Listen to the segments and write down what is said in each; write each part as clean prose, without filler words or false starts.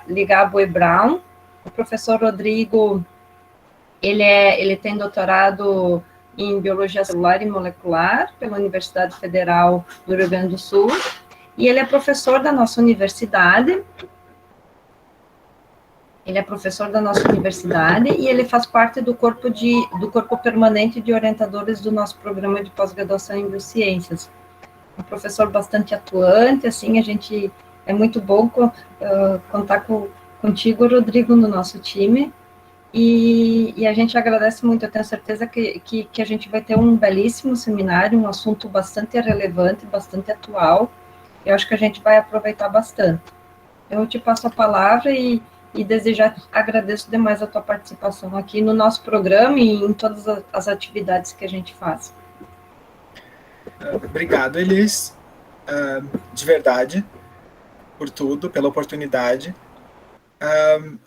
ligar a Boi Brown. O professor Rodrigo, ele tem doutorado em Biologia Celular e Molecular pela Universidade Federal do Rio Grande do Sul, e ele é professor da nossa universidade. E ele faz parte do corpo permanente de orientadores do nosso programa de pós-graduação em biociências. Um professor bastante atuante, assim, é muito bom contar contigo, Rodrigo, no nosso time, e a gente agradece muito. Eu tenho certeza que a gente vai ter um belíssimo seminário, um assunto bastante relevante, bastante atual. Eu acho que a gente vai aproveitar bastante. Eu te passo a palavra e agradeço demais a tua participação aqui no nosso programa e em todas as atividades que a gente faz. Obrigado, Elis, de verdade, por tudo, pela oportunidade.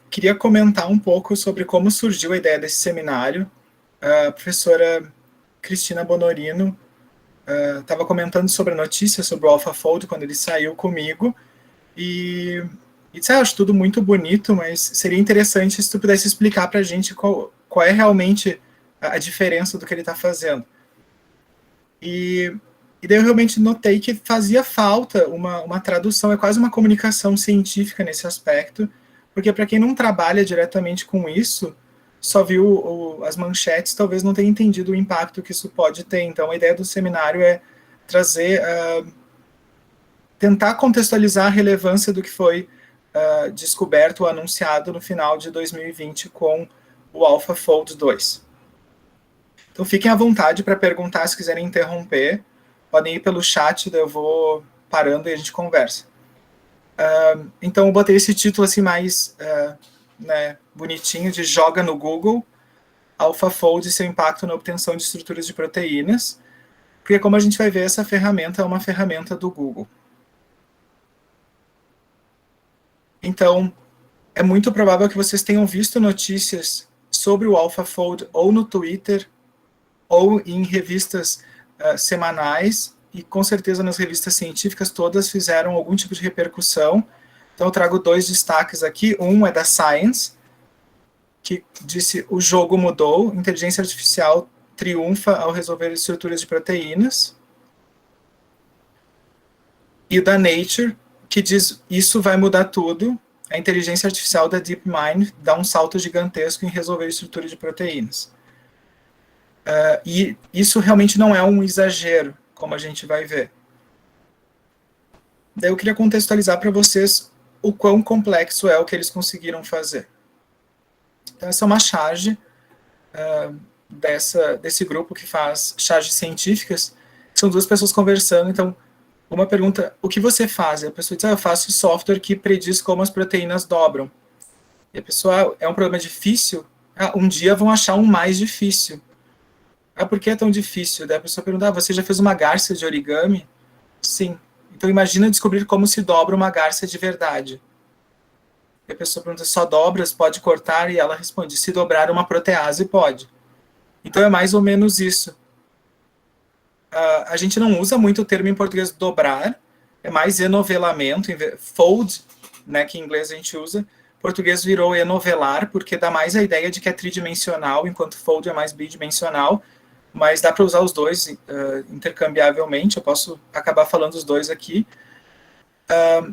Queria comentar um pouco sobre como surgiu a ideia desse seminário. A professora Cristina Bonorino estava comentando sobre a notícia sobre o AlphaFold quando ele saiu comigo, e disse, acho tudo muito bonito, mas seria interessante se tu pudesse explicar para a gente qual é realmente a diferença do que ele está fazendo. E daí eu realmente notei que fazia falta uma tradução, é quase uma comunicação científica nesse aspecto, porque para quem não trabalha diretamente com isso, só viu as manchetes, talvez não tenha entendido o impacto que isso pode ter. Então a ideia do seminário é trazer, tentar contextualizar a relevância do que foi descoberto ou anunciado no final de 2020 com o AlphaFold 2. Então fiquem à vontade para perguntar, se quiserem interromper, podem ir pelo chat, daí eu vou parando e a gente conversa. Então eu botei esse título assim mais bonitinho, de joga no Google, AlphaFold e seu impacto na obtenção de estruturas de proteínas, porque como a gente vai ver, essa ferramenta é uma ferramenta do Google. Então, é muito provável que vocês tenham visto notícias sobre o AlphaFold ou no Twitter, ou em revistas semanais, e com certeza nas revistas científicas todas fizeram algum tipo de repercussão. Então eu trago 2 destaques aqui. Um é da Science, que disse: o jogo mudou, inteligência artificial triunfa ao resolver estruturas de proteínas. E da Nature, que diz: isso vai mudar tudo, a inteligência artificial da DeepMind dá um salto gigantesco em resolver estruturas de proteínas. E isso realmente não é um exagero, como a gente vai ver. Daí eu queria contextualizar para vocês o quão complexo é o que eles conseguiram fazer. Então, essa é uma charge desse grupo que faz charges científicas. São 2 pessoas conversando. Então, uma pergunta: o que você faz? E a pessoa diz: eu faço software que prediz como as proteínas dobram. E a pessoa: é um problema difícil? Um dia vão achar um mais difícil. Por que é tão difícil? Daí a pessoa pergunta: você já fez uma garça de origami? Sim. Então imagina descobrir como se dobra uma garça de verdade. E a pessoa pergunta: só dobras, pode cortar? E ela responde: se dobrar uma protease, pode. Então é mais ou menos isso. A gente não usa muito o termo em português dobrar, é mais enovelamento, fold, né, que em inglês a gente usa. Em português virou enovelar, porque dá mais a ideia de que é tridimensional, enquanto fold é mais bidimensional, mas dá para usar os dois intercambiavelmente. Eu posso acabar falando os dois aqui.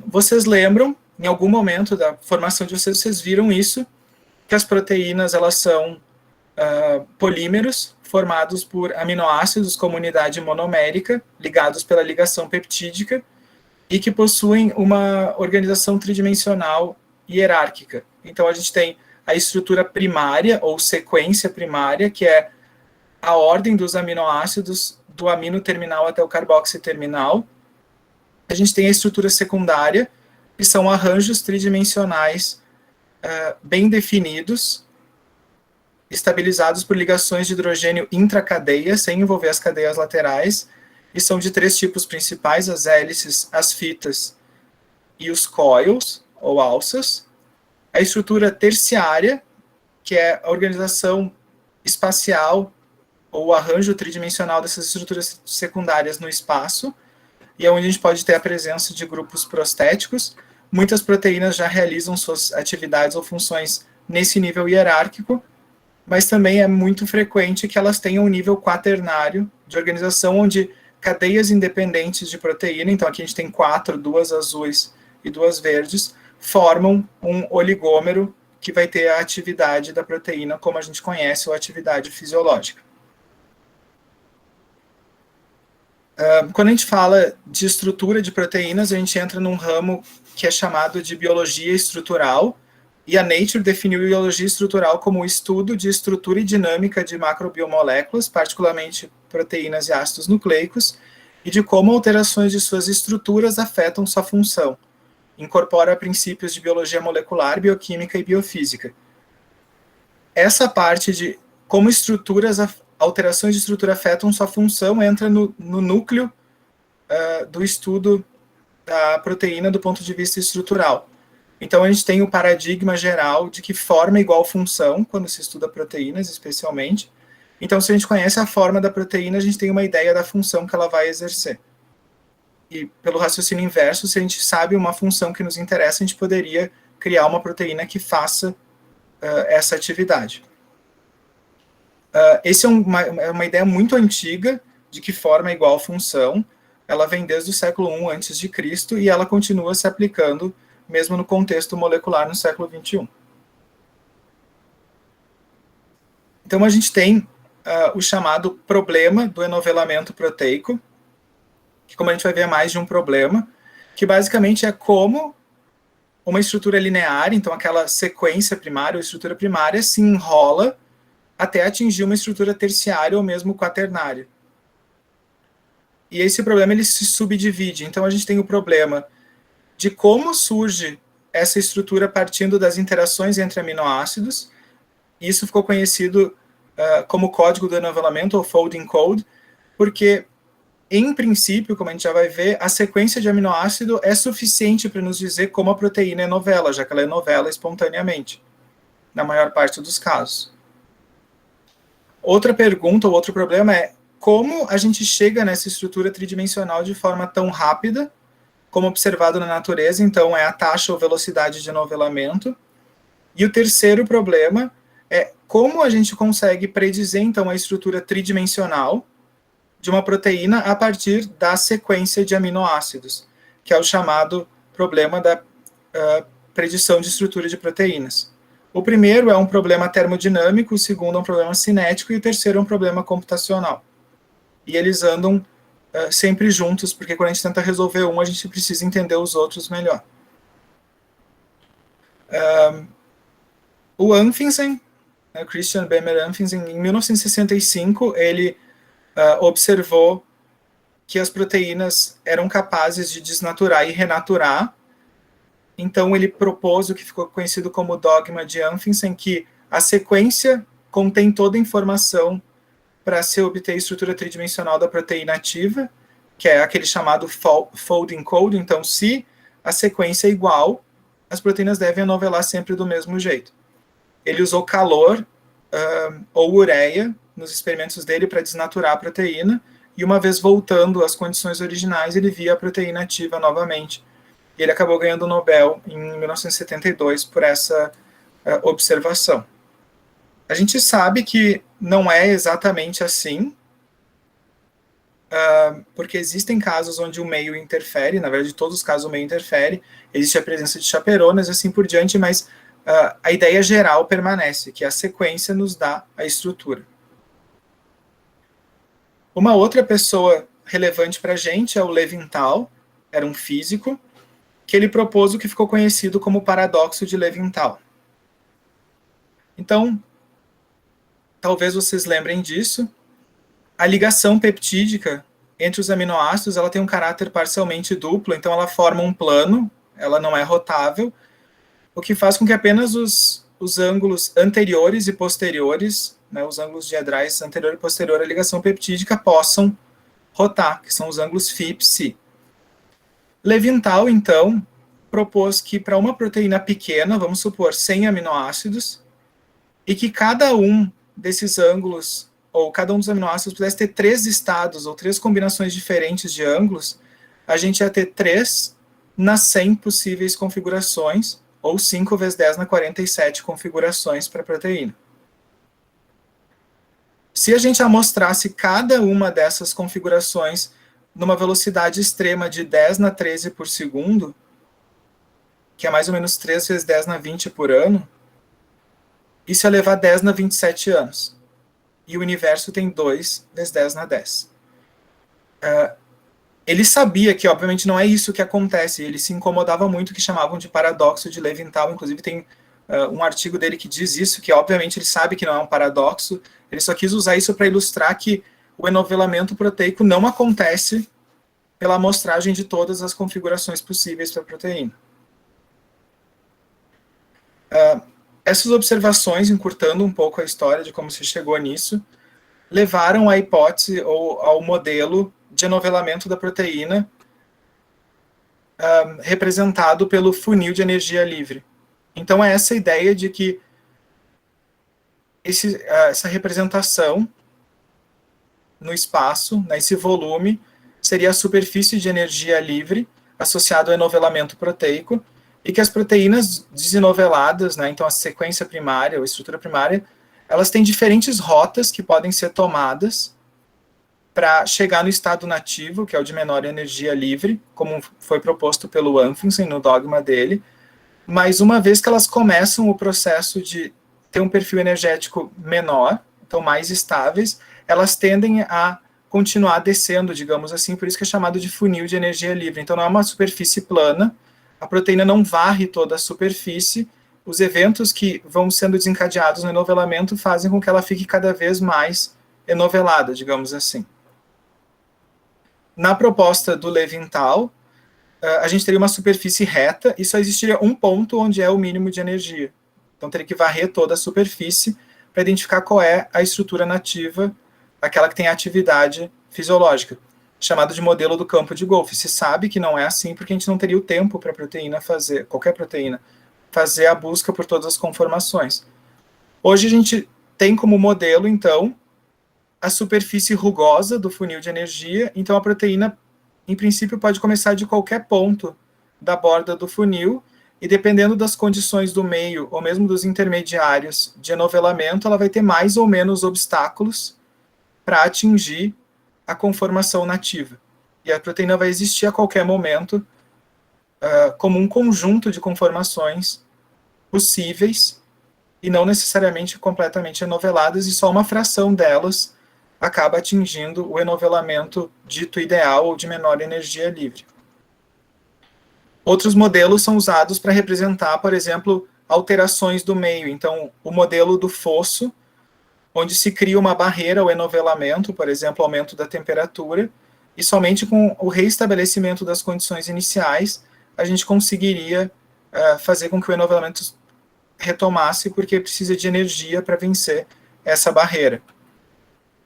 Vocês lembram, em algum momento da formação de vocês viram isso, que as proteínas elas são polímeros formados por aminoácidos como unidade monomérica, ligados pela ligação peptídica, e que possuem uma organização tridimensional hierárquica. Então a gente tem a estrutura primária, ou sequência primária, que é a ordem dos aminoácidos do amino terminal até o carboxy terminal. A gente tem a estrutura secundária, que são arranjos tridimensionais bem definidos, estabilizados por ligações de hidrogênio intracadeia, sem envolver as cadeias laterais, e são de 3 tipos principais: as hélices, as fitas e os coils, ou alças. A estrutura terciária, que é a organização espacial, ou o arranjo tridimensional dessas estruturas secundárias no espaço, e é onde a gente pode ter a presença de grupos prostéticos. muitas proteínas já realizam suas atividades ou funções nesse nível hierárquico, mas também é muito frequente que elas tenham um nível quaternário de organização, onde cadeias independentes de proteína, então aqui a gente tem 4, 2 azuis e 2 verdes, formam um oligômero que vai ter a atividade da proteína como a gente conhece, ou atividade fisiológica. Quando a gente fala de estrutura de proteínas, a gente entra num ramo que é chamado de biologia estrutural, e a Nature definiu biologia estrutural como o estudo de estrutura e dinâmica de macrobiomoléculas, particularmente proteínas e ácidos nucleicos, e de como alterações de suas estruturas afetam sua função. Incorpora princípios de biologia molecular, bioquímica e biofísica. Essa parte de como alterações de estrutura afetam sua função entra no núcleo do estudo da proteína do ponto de vista estrutural. Então, a gente tem o paradigma geral de que forma é igual função, quando se estuda proteínas, especialmente. Então, se a gente conhece a forma da proteína, a gente tem uma ideia da função que ela vai exercer. E, pelo raciocínio inverso, se a gente sabe uma função que nos interessa, a gente poderia criar uma proteína que faça essa atividade. Essa é uma ideia muito antiga de que forma é igual função. Ela vem desde o século I a.C. e ela continua se aplicando mesmo no contexto molecular no século XXI. Então, a gente tem o chamado problema do enovelamento proteico, que, como a gente vai ver, é mais de um problema, que basicamente é como uma estrutura linear, então aquela sequência primária ou estrutura primária, se enrola até atingir uma estrutura terciária ou mesmo quaternária. E esse problema ele se subdivide. Então, a gente tem o problema de como surge essa estrutura partindo das interações entre aminoácidos. Isso ficou conhecido como código do enovelamento, ou folding code, porque, em princípio, como a gente já vai ver, a sequência de aminoácido é suficiente para nos dizer como a proteína é novela, já que ela é novela espontaneamente, na maior parte dos casos. Outra pergunta, ou outro problema é como a gente chega nessa estrutura tridimensional de forma tão rápida, como observado na natureza, então é a taxa ou velocidade de novelamento. E o terceiro problema é como a gente consegue predizer, então, a estrutura tridimensional de uma proteína a partir da sequência de aminoácidos, que é o chamado problema da predição de estrutura de proteínas. O primeiro é um problema termodinâmico, o segundo é um problema cinético e o terceiro é um problema computacional. E eles andam sempre juntos, porque quando a gente tenta resolver um, a gente precisa entender os outros melhor. O Anfinsen, Christian Bemer Anfinsen, em 1965, ele observou que as proteínas eram capazes de desnaturar e renaturar. Então, ele propôs o que ficou conhecido como dogma de Anfinsen, que a sequência contém toda a informação para se obter a estrutura tridimensional da proteína ativa, que é aquele chamado folding code. Então, se a sequência é igual, as proteínas devem anovelar sempre do mesmo jeito. Ele usou calor ou ureia nos experimentos dele para desnaturar a proteína, e uma vez voltando às condições originais, ele via a proteína ativa novamente. E ele acabou ganhando o Nobel em 1972 por essa observação. A gente sabe que não é exatamente assim, porque existem casos onde o meio interfere, na verdade, em todos os casos o meio interfere, existe a presença de chaperonas e assim por diante, mas a ideia geral permanece, que a sequência nos dá a estrutura. Uma outra pessoa relevante para a gente é o Levinthal, era um físico, que ele propôs o que ficou conhecido como paradoxo de Levinthal. Então, talvez vocês lembrem disso. A ligação peptídica entre os aminoácidos ela tem um caráter parcialmente duplo, então ela forma um plano, ela não é rotável, o que faz com que apenas os ângulos anteriores e posteriores, né, os ângulos diedrais anterior e posterior à ligação peptídica, possam rotar, que são os ângulos φ e ψ. Levinthal, então, propôs que para uma proteína pequena, vamos supor 100 aminoácidos, e que cada um desses ângulos, ou cada um dos aminoácidos pudesse ter 3 estados, ou 3 combinações diferentes de ângulos, a gente ia ter 3 nas 100 possíveis configurações, ou 5 vezes 10 na 47 configurações para a proteína. Se a gente amostrasse cada uma dessas configurações numa velocidade extrema de 10 na 13 por segundo, que é mais ou menos 3 vezes 10 na 20 por ano, isso ia levar 10 na 27 anos. E o universo tem 2 vezes 10 na 10. Ele sabia que, obviamente, não é isso que acontece. Ele se incomodava muito, que chamavam de paradoxo de Levi-Tal. Inclusive, tem um artigo dele que diz isso, que, obviamente, ele sabe que não é um paradoxo. Ele só quis usar isso para ilustrar que o enovelamento proteico não acontece pela amostragem de todas as configurações possíveis para a proteína. Essas observações, encurtando um pouco a história de como se chegou nisso, levaram à hipótese ou ao modelo de enovelamento da proteína representado pelo funil de energia livre. Então, é essa ideia de que essa representação no espaço, nesse volume, seria a superfície de energia livre associada ao enovelamento proteico, e que as proteínas desenoveladas, né, então a sequência primária ou estrutura primária, elas têm diferentes rotas que podem ser tomadas para chegar no estado nativo, que é o de menor energia livre, como foi proposto pelo Anfinsen no dogma dele, mas uma vez que elas começam o processo de ter um perfil energético menor, então mais estáveis, elas tendem a continuar descendo, digamos assim, por isso que é chamado de funil de energia livre. Então não é uma superfície plana, a proteína não varre toda a superfície, os eventos que vão sendo desencadeados no enovelamento fazem com que ela fique cada vez mais enovelada, digamos assim. Na proposta do Levi-Tal, a gente teria uma superfície reta e só existiria um ponto onde é o mínimo de energia. Então teria que varrer toda a superfície para identificar qual é a estrutura nativa, aquela que tem atividade fisiológica, chamado de modelo do campo de Golf. Se sabe que não é assim porque a gente não teria o tempo para a proteína fazer, qualquer proteína, fazer a busca por todas as conformações. Hoje a gente tem como modelo, então, a superfície rugosa do funil de energia, então a proteína, em princípio, pode começar de qualquer ponto da borda do funil, e dependendo das condições do meio, ou mesmo dos intermediários de enovelamento, ela vai ter mais ou menos obstáculos para atingir a conformação nativa. E a proteína vai existir a qualquer momento como um conjunto de conformações possíveis e não necessariamente completamente enoveladas, e só uma fração delas acaba atingindo o enovelamento dito ideal ou de menor energia livre. Outros modelos são usados para representar, por exemplo, alterações do meio. Então, o modelo do fosso, onde se cria uma barreira ao enovelamento, por exemplo, aumento da temperatura, e somente com o reestabelecimento das condições iniciais a gente conseguiria fazer com que o enovelamento retomasse, porque precisa de energia para vencer essa barreira.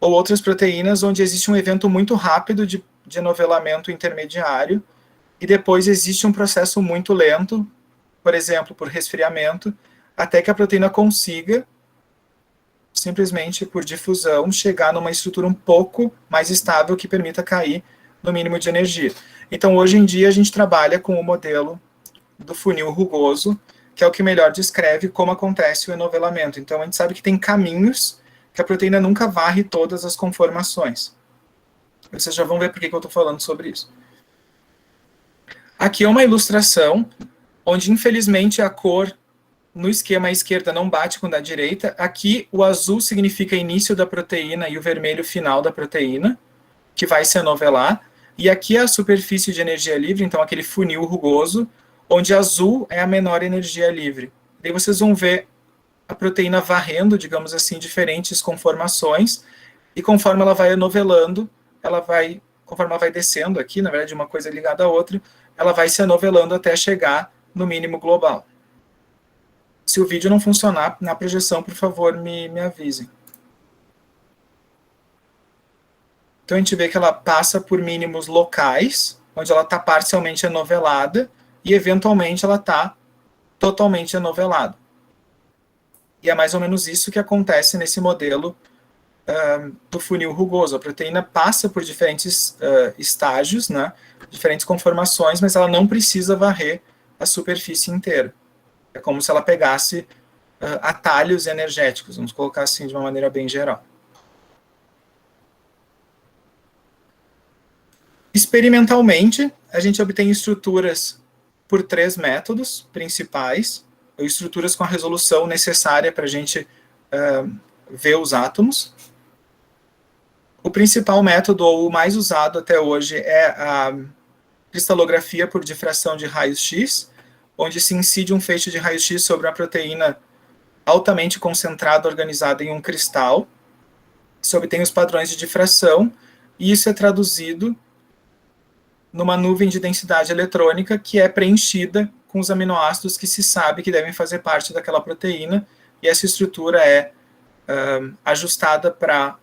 Ou outras proteínas onde existe um evento muito rápido de enovelamento intermediário, e depois existe um processo muito lento, por exemplo, por resfriamento, até que a proteína consiga, simplesmente por difusão, chegar numa estrutura um pouco mais estável que permita cair no mínimo de energia. Então, hoje em dia, a gente trabalha com o modelo do funil rugoso, que é o que melhor descreve como acontece o enovelamento. Então, a gente sabe que tem caminhos que a proteína nunca varre todas as conformações. Vocês já vão ver por que eu estou falando sobre isso. Aqui é uma ilustração onde, infelizmente, a cor no esquema à esquerda não bate com o da direita. Aqui, o azul significa início da proteína e o vermelho final da proteína, que vai se enovelar. E aqui é a superfície de energia livre, então aquele funil rugoso, onde azul é a menor energia livre. Daí vocês vão ver a proteína varrendo, digamos assim, diferentes conformações, e conforme ela vai enovelando, conforme ela vai descendo aqui, na verdade, uma coisa ligada à outra, ela vai se enovelando até chegar no mínimo global. Se o vídeo não funcionar na projeção, por favor, me avisem. Então a gente vê que ela passa por mínimos locais, onde ela está parcialmente enovelada, e eventualmente ela está totalmente enovelada. E é mais ou menos isso que acontece nesse modelo do funil rugoso. A proteína passa por diferentes estágios, né, diferentes conformações, mas ela não precisa varrer a superfície inteira. É como se ela pegasse atalhos energéticos, vamos colocar assim de uma maneira bem geral. Experimentalmente, a gente obtém estruturas por 3 métodos principais, ou estruturas com a resolução necessária para a gente ver os átomos. O principal método, ou o mais usado até hoje, é a cristalografia por difração de raios-x, onde se incide um feixe de raio-x sobre uma proteína altamente concentrada, organizada em um cristal. Se obtém os padrões de difração, e isso é traduzido numa nuvem de densidade eletrônica que é preenchida com os aminoácidos que se sabe que devem fazer parte daquela proteína, e essa estrutura é ajustada para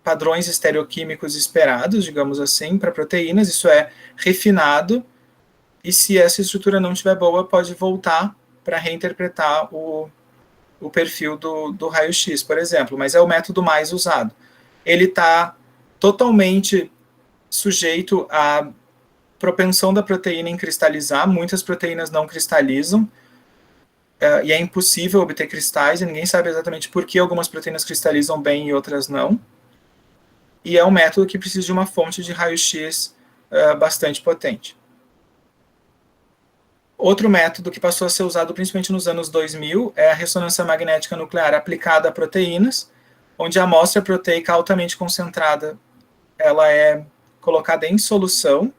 padrões estereoquímicos esperados, digamos assim, para proteínas. Isso é refinado, e se essa estrutura não estiver boa, pode voltar para reinterpretar o perfil do raio-x, por exemplo, mas é o método mais usado. Ele está totalmente sujeito à propensão da proteína em cristalizar. Muitas proteínas não cristalizam, e é impossível obter cristais, e ninguém sabe exatamente por que algumas proteínas cristalizam bem e outras não. E é um método que precisa de uma fonte de raio-x bastante potente. Outro método que passou a ser usado principalmente nos anos 2000 é a ressonância magnética nuclear aplicada a proteínas, onde a amostra proteica altamente concentrada ela é colocada em solução,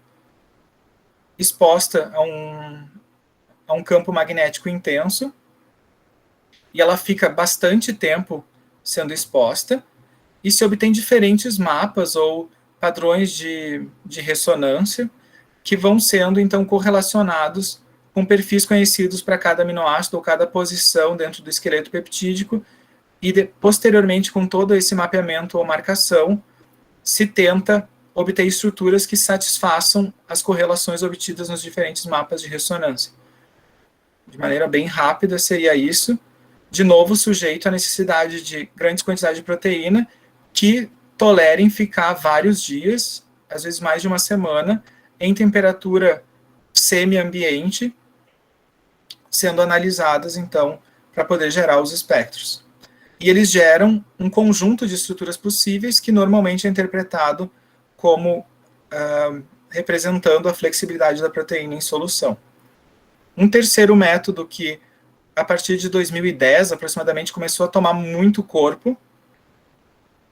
exposta a um campo magnético intenso, e ela fica bastante tempo sendo exposta, e se obtém diferentes mapas ou padrões de ressonância que vão sendo, então, correlacionados com perfis conhecidos para cada aminoácido ou cada posição dentro do esqueleto peptídico, e posteriormente, com todo esse mapeamento ou marcação, se tenta obter estruturas que satisfaçam as correlações obtidas nos diferentes mapas de ressonância. De maneira bem rápida seria isso, de novo sujeito à necessidade de grandes quantidades de proteína que tolerem ficar vários dias, às vezes mais de uma semana, em temperatura semi-ambiente, sendo analisadas, então, para poder gerar os espectros. E eles geram um conjunto de estruturas possíveis que normalmente é interpretado como representando a flexibilidade da proteína em solução. Um terceiro método que, a partir de 2010, aproximadamente, começou a tomar muito corpo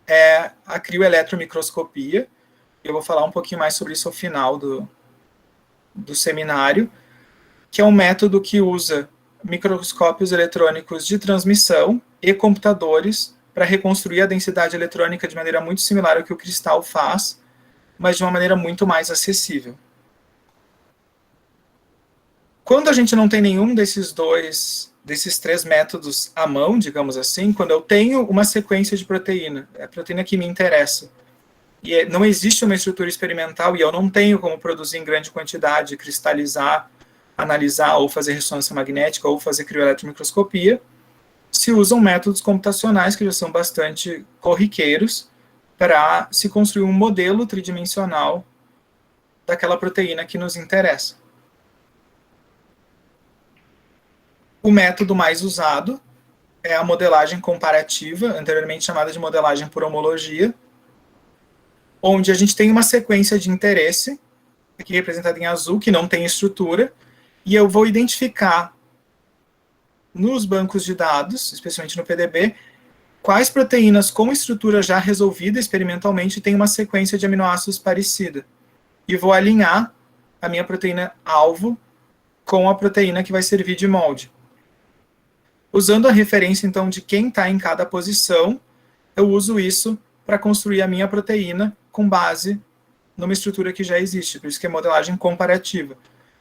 é a crioeletromicroscopia. Eu vou falar um pouquinho mais sobre isso ao final do seminário, que é um método que usa microscópios eletrônicos de transmissão e computadores para reconstruir a densidade eletrônica de maneira muito similar ao que o cristal faz, mas de uma maneira muito mais acessível. Quando a gente não tem nenhum desses 3 métodos à mão, digamos assim, quando eu tenho uma sequência de proteína, é a proteína que me interessa, e não existe uma estrutura experimental, e eu não tenho como produzir em grande quantidade, cristalizar, analisar, ou fazer ressonância magnética, ou fazer crioeletromicroscopia, se usam métodos computacionais que já são bastante corriqueiros para se construir um modelo tridimensional daquela proteína que nos interessa. O método mais usado é a modelagem comparativa, anteriormente chamada de modelagem por homologia, onde a gente tem uma sequência de interesse, aqui representada em azul, que não tem estrutura, e eu vou identificar nos bancos de dados, especialmente no PDB, quais proteínas com estrutura já resolvida experimentalmente têm uma sequência de aminoácidos parecida. E vou alinhar a minha proteína-alvo com a proteína que vai servir de molde. Usando a referência, então, de quem está em cada posição, eu uso isso para construir a minha proteína com base numa estrutura que já existe, por isso que é modelagem comparativa.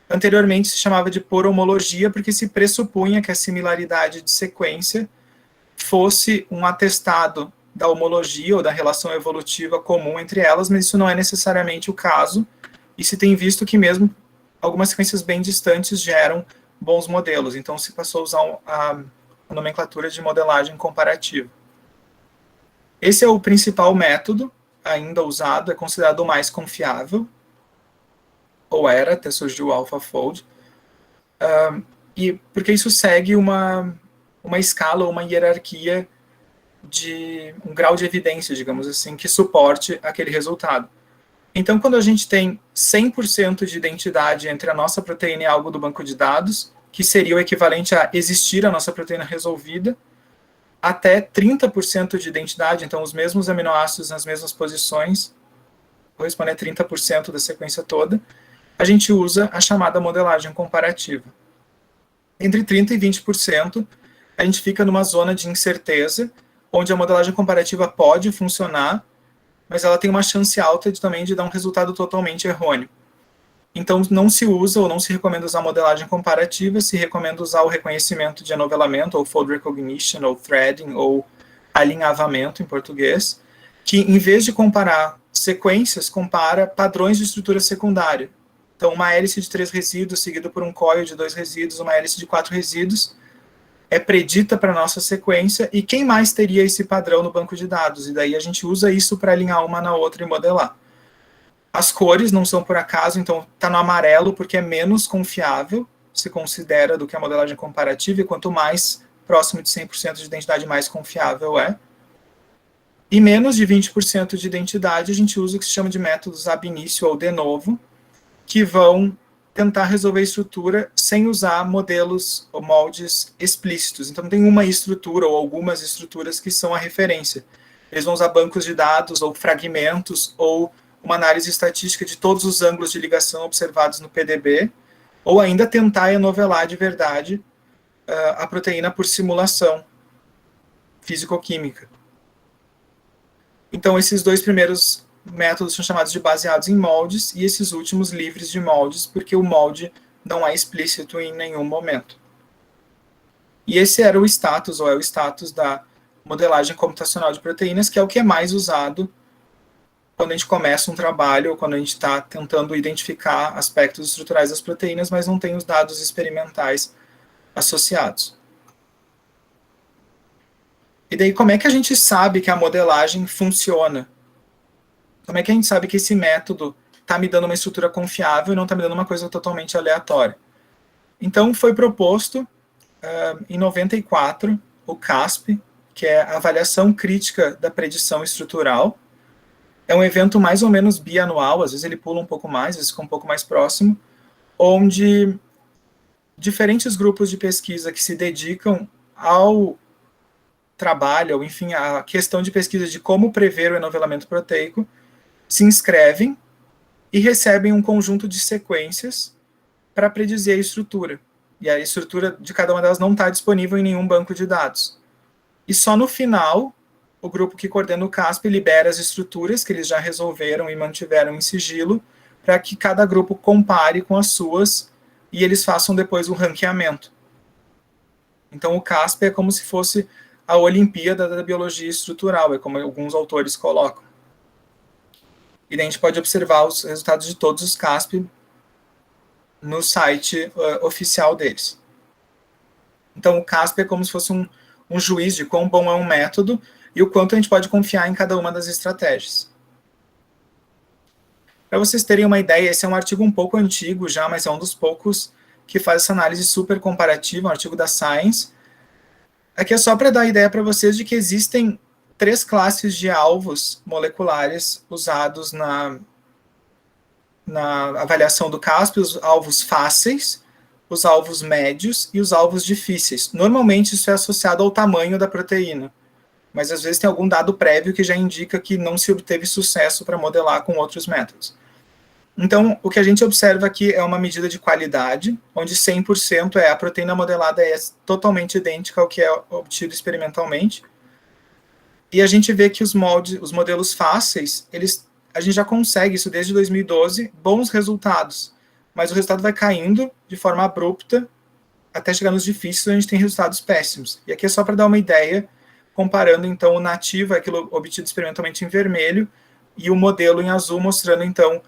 Anteriormente se chamava de por homologia, porque se pressupunha que a similaridade de sequência fosse um atestado da homologia ou da relação evolutiva comum entre elas, mas isso não é necessariamente o caso, e se tem visto que mesmo algumas sequências bem distantes geram bons modelos, então se passou a usar a nomenclatura de modelagem comparativa. Esse é o principal método ainda usado, é considerado o mais confiável, ou era, até surgiu o AlphaFold, e porque isso segue uma escala ou uma hierarquia de um grau de evidência, digamos assim, que suporte aquele resultado. Então, quando a gente tem 100% de identidade entre a nossa proteína e algo do banco de dados, que seria o equivalente a existir a nossa proteína resolvida, até 30% de identidade, então os mesmos aminoácidos nas mesmas posições, correspondem a 30% da sequência toda, a gente usa a chamada modelagem comparativa. Entre 30% e 20%, a gente fica numa zona de incerteza, onde a modelagem comparativa pode funcionar, mas ela tem uma chance alta também de dar um resultado totalmente errôneo. Então, não se usa ou não se recomenda usar modelagem comparativa, se recomenda usar o reconhecimento de enovelamento, ou fold recognition, ou threading, ou alinhavamento em português, que em vez de comparar sequências, compara padrões de estrutura secundária. Então, uma hélice de 3 resíduos, seguido por um coil de 2 resíduos, uma hélice de 4 resíduos, é predita para a nossa sequência, e quem mais teria esse padrão no banco de dados? E daí a gente usa isso para alinhar uma na outra e modelar. As cores não são por acaso, então está no amarelo porque é menos confiável, se considera, do que a modelagem comparativa, e quanto mais próximo de 100% de identidade, mais confiável é. E menos de 20% de identidade, a gente usa o que se chama de métodos ab initio ou de novo, que vão tentar resolver a estrutura sem usar modelos ou moldes explícitos. Então tem uma estrutura ou algumas estruturas que são a referência. Eles vão usar bancos de dados ou fragmentos ou uma análise estatística de todos os ângulos de ligação observados no PDB, ou ainda tentar enovelar de verdade a proteína por simulação físico-química. Então, esses dois primeiros métodos são chamados de baseados em moldes, e esses últimos livres de moldes, porque o molde não é explícito em nenhum momento. E esse era o status, ou é o status da modelagem computacional de proteínas, que é o que é mais usado quando a gente começa um trabalho, ou quando a gente está tentando identificar aspectos estruturais das proteínas, mas não tem os dados experimentais associados. E daí, como é que a gente sabe que a modelagem funciona? Como é que a gente sabe que esse método está me dando uma estrutura confiável e não está me dando uma coisa totalmente aleatória? Então, foi proposto, em 94, o CASP, que é a avaliação crítica da predição estrutural. É um evento mais ou menos bianual, às vezes ele pula um pouco mais, às vezes fica um pouco mais próximo, onde diferentes grupos de pesquisa que se dedicam ao trabalho, ou enfim, à questão de pesquisa de como prever o enovelamento proteico, se inscrevem e recebem um conjunto de sequências para predizer a estrutura. E a estrutura de cada uma delas não está disponível em nenhum banco de dados. E só no final, o grupo que coordena o CASP libera as estruturas que eles já resolveram e mantiveram em sigilo, para que cada grupo compare com as suas e eles façam depois o ranqueamento. Então o CASP é como se fosse a Olimpíada da Biologia Estrutural, é como alguns autores colocam. E daí a gente pode observar os resultados de todos os CASP no site oficial deles. Então o CASP é como se fosse um juiz de quão bom é um método e o quanto a gente pode confiar em cada uma das estratégias. Para vocês terem uma ideia, esse é um artigo um pouco antigo já, mas é um dos poucos que faz essa análise super comparativa, um artigo da Science. Aqui é só para dar a ideia para vocês de que existem 3 classes de alvos moleculares usados na avaliação do CASP: os alvos fáceis, os alvos médios e os alvos difíceis. Normalmente isso é associado ao tamanho da proteína, mas às vezes tem algum dado prévio que já indica que não se obteve sucesso para modelar com outros métodos. Então, o que a gente observa aqui é uma medida de qualidade, onde 100% a proteína modelada é totalmente idêntica ao que é obtido experimentalmente. E a gente vê que os modelos fáceis, a gente já consegue, isso desde 2012, bons resultados, mas o resultado vai caindo de forma abrupta até chegar nos difíceis, onde a gente tem resultados péssimos. E aqui é só para dar uma ideia, comparando então o nativo, aquilo obtido experimentalmente em vermelho, e o modelo em azul, mostrando então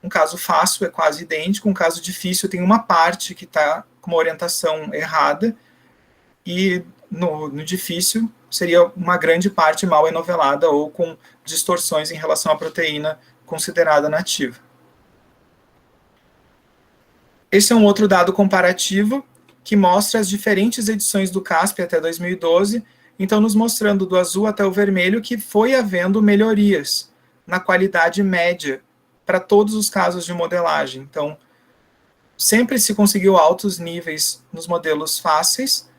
um caso fácil é quase idêntico, um caso difícil tem uma parte que está com uma orientação errada, e no difícil, seria uma grande parte mal enovelada ou com distorções em relação à proteína considerada nativa. Esse é um outro dado comparativo que mostra as diferentes edições do CASP até 2012, então nos mostrando do azul até o vermelho que foi havendo melhorias na qualidade média para todos os casos de modelagem. Então, sempre se conseguiu altos níveis nos modelos fáceis,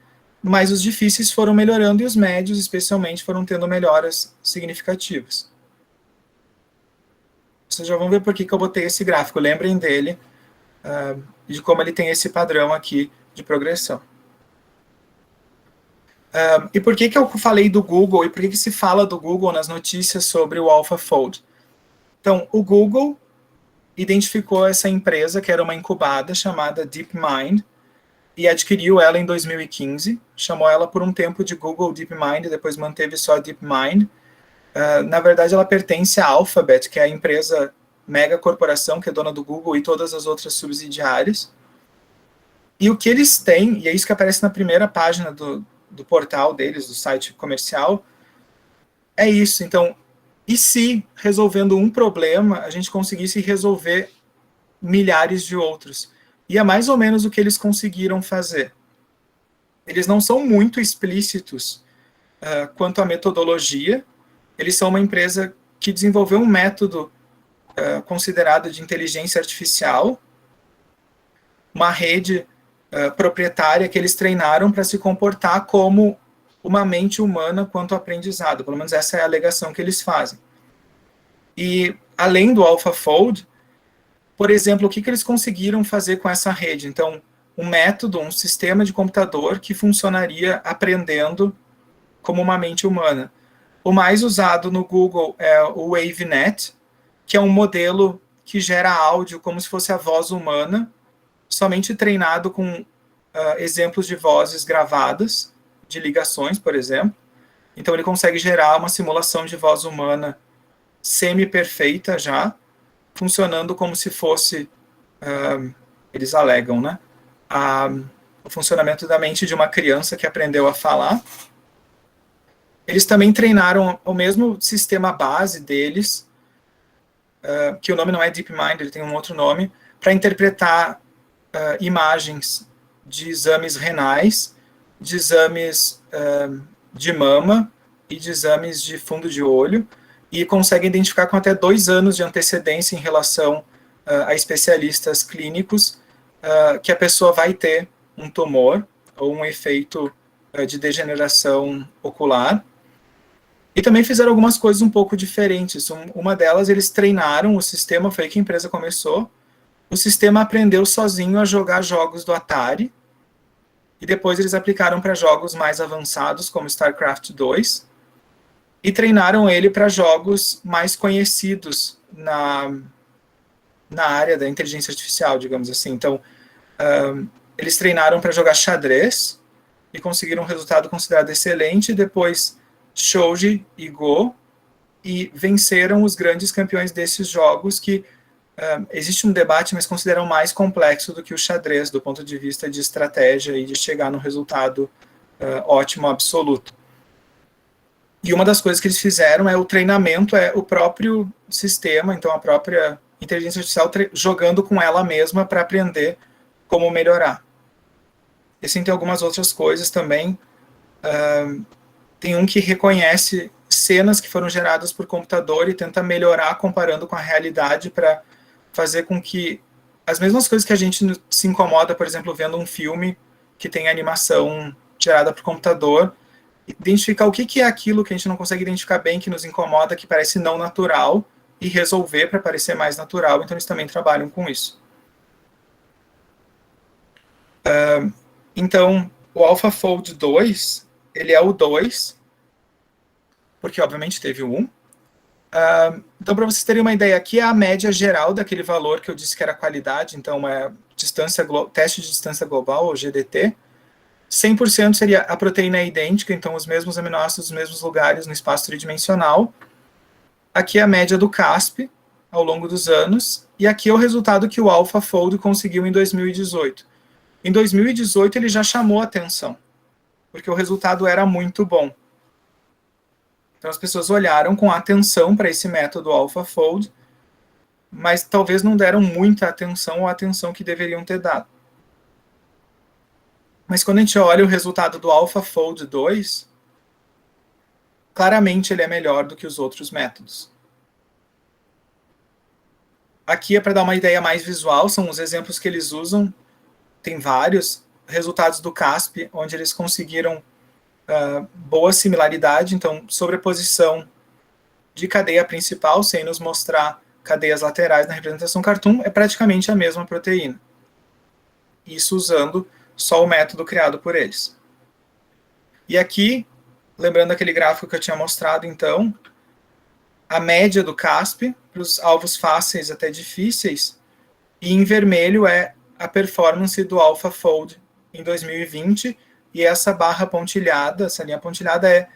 mas os difíceis foram melhorando e os médios, especialmente, foram tendo melhoras significativas. Vocês já vão ver por que eu botei esse gráfico, lembrem dele, de como ele tem esse padrão aqui de progressão. E por que eu falei do Google e por que se fala do Google nas notícias sobre o AlphaFold? Então, o Google identificou essa empresa, que era uma incubada chamada DeepMind, e adquiriu ela em 2015, chamou ela por um tempo de Google DeepMind, depois manteve só DeepMind. Na verdade, ela pertence à Alphabet, que é a empresa mega corporação que é dona do Google e todas as outras subsidiárias. E o que eles têm, e é isso que aparece na primeira página do portal deles, do site comercial, é isso. Então, e se, resolvendo um problema, a gente conseguisse resolver milhares de outros? E é mais ou menos o que eles conseguiram fazer. Eles não são muito explícitos quanto à metodologia. Eles são uma empresa que desenvolveu um método considerado de inteligência artificial, uma rede proprietária que eles treinaram para se comportar como uma mente humana quanto ao aprendizado. Pelo menos essa é a alegação que eles fazem. E, além do AlphaFold, por exemplo, o que eles conseguiram fazer com essa rede? Então, um método, um sistema de computador que funcionaria aprendendo como uma mente humana. O mais usado no Google é o WaveNet, que é um modelo que gera áudio como se fosse a voz humana, somente treinado com exemplos de vozes gravadas, de ligações, por exemplo. Então, ele consegue gerar uma simulação de voz humana semi-perfeita já, funcionando como se fosse, eles alegam, né, o funcionamento da mente de uma criança que aprendeu a falar. Eles também treinaram o mesmo sistema base deles, que o nome não é DeepMind, ele tem um outro nome, para interpretar imagens de exames renais, de exames de mama e de exames de fundo de olho, e consegue identificar com até 2 anos de antecedência em relação a especialistas clínicos que a pessoa vai ter um tumor ou um efeito de degeneração ocular. E também fizeram algumas coisas um pouco diferentes. Uma delas, eles treinaram o sistema, foi aí que a empresa começou. O sistema aprendeu sozinho a jogar jogos do Atari, e depois eles aplicaram para jogos mais avançados, como StarCraft 2, e treinaram ele para jogos mais conhecidos na área da inteligência artificial, digamos assim. Então, eles treinaram para jogar xadrez, e conseguiram um resultado considerado excelente, e depois Shogi e Go, e venceram os grandes campeões desses jogos que existe um debate, mas consideram mais complexo do que o xadrez, do ponto de vista de estratégia e de chegar num resultado ótimo, absoluto. E uma das coisas que eles fizeram o treinamento, o próprio sistema, então a própria inteligência artificial jogando com ela mesma para aprender como melhorar. E assim tem algumas outras coisas também. Tem um que reconhece cenas que foram geradas por computador e tenta melhorar comparando com a realidade para fazer com que as mesmas coisas que a gente se incomoda, por exemplo, vendo um filme que tem animação gerada por computador, identificar o que é aquilo que a gente não consegue identificar bem, que nos incomoda, que parece não natural, e resolver para parecer mais natural. Então eles também trabalham com isso. Então, o AlphaFold 2, ele é o 2, porque obviamente teve o 1. Então, para vocês terem uma ideia, aqui é a média geral daquele valor que eu disse que era qualidade, então é teste de distância global, ou GDT. 100% seria a proteína idêntica, então os mesmos aminoácidos, os mesmos lugares no espaço tridimensional. Aqui é a média do CASP ao longo dos anos, e aqui é o resultado que o AlphaFold conseguiu em 2018. Em 2018 ele já chamou a atenção. porque o resultado era muito bom. Então as pessoas olharam com atenção para esse método AlphaFold, mas talvez não deram muita atenção ou a atenção que deveriam ter dado. Mas quando a gente olha o resultado do AlphaFold 2, claramente ele é melhor do que os outros métodos. Aqui é para dar uma ideia mais visual, são os exemplos que eles usam, tem vários resultados do CASP, onde eles conseguiram boa similaridade, então sobreposição de cadeia principal, sem nos mostrar cadeias laterais na representação cartoon, é praticamente a mesma proteína. Isso usando só o método criado por eles. E aqui, lembrando aquele gráfico que eu tinha mostrado, então, a média do CASP para os alvos fáceis até difíceis, e em vermelho é a performance do AlphaFold em 2020, e essa barra pontilhada, essa linha pontilhada é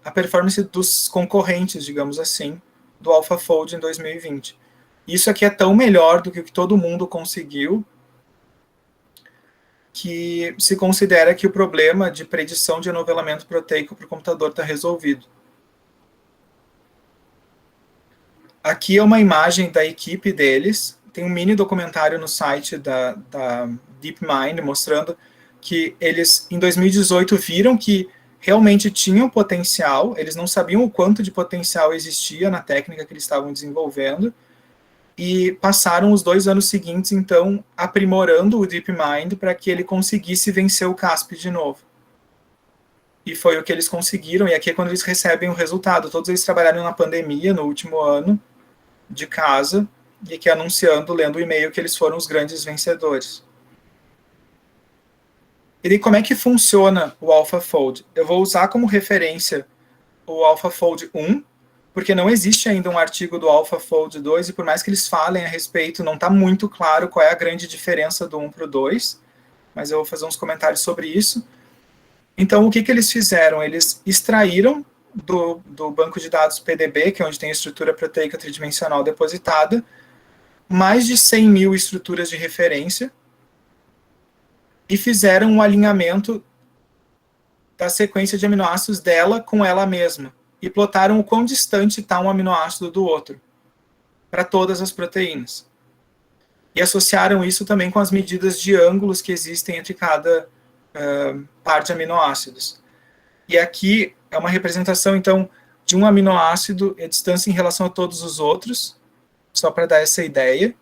a performance dos concorrentes, digamos assim, do AlphaFold em 2020. Isso aqui é tão melhor do que o que todo mundo conseguiu, que se considera que o problema de predição de anovelamento proteico para o computador está resolvido. Aqui é uma imagem da equipe deles, tem um mini documentário no site da DeepMind mostrando que eles, em 2018, viram que realmente tinham potencial, eles não sabiam o quanto de potencial existia na técnica que eles estavam desenvolvendo, e passaram os 2 anos seguintes, então, aprimorando o DeepMind para que ele conseguisse vencer o CASP de novo. E foi o que eles conseguiram, e aqui é quando eles recebem o resultado. Todos eles trabalharam na pandemia, no último ano, de casa, e aqui anunciando, lendo o e-mail, que eles foram os grandes vencedores. E daí, como é que funciona o AlphaFold? Eu vou usar como referência o AlphaFold 1, porque não existe ainda um artigo do AlphaFold 2, e por mais que eles falem a respeito, não está muito claro qual é a grande diferença do 1 para o 2, mas eu vou fazer uns comentários sobre isso. Então, o que eles fizeram? Eles extraíram do banco de dados PDB, que é onde tem a estrutura proteica tridimensional depositada, mais de 100 mil estruturas de referência, e fizeram um alinhamento da sequência de aminoácidos dela com ela mesma, e plotaram o quão distante está um aminoácido do outro, para todas as proteínas. E associaram isso também com as medidas de ângulos que existem entre cada par de aminoácidos. E aqui é uma representação, então, de um aminoácido e a distância em relação a todos os outros, só para dar essa ideia.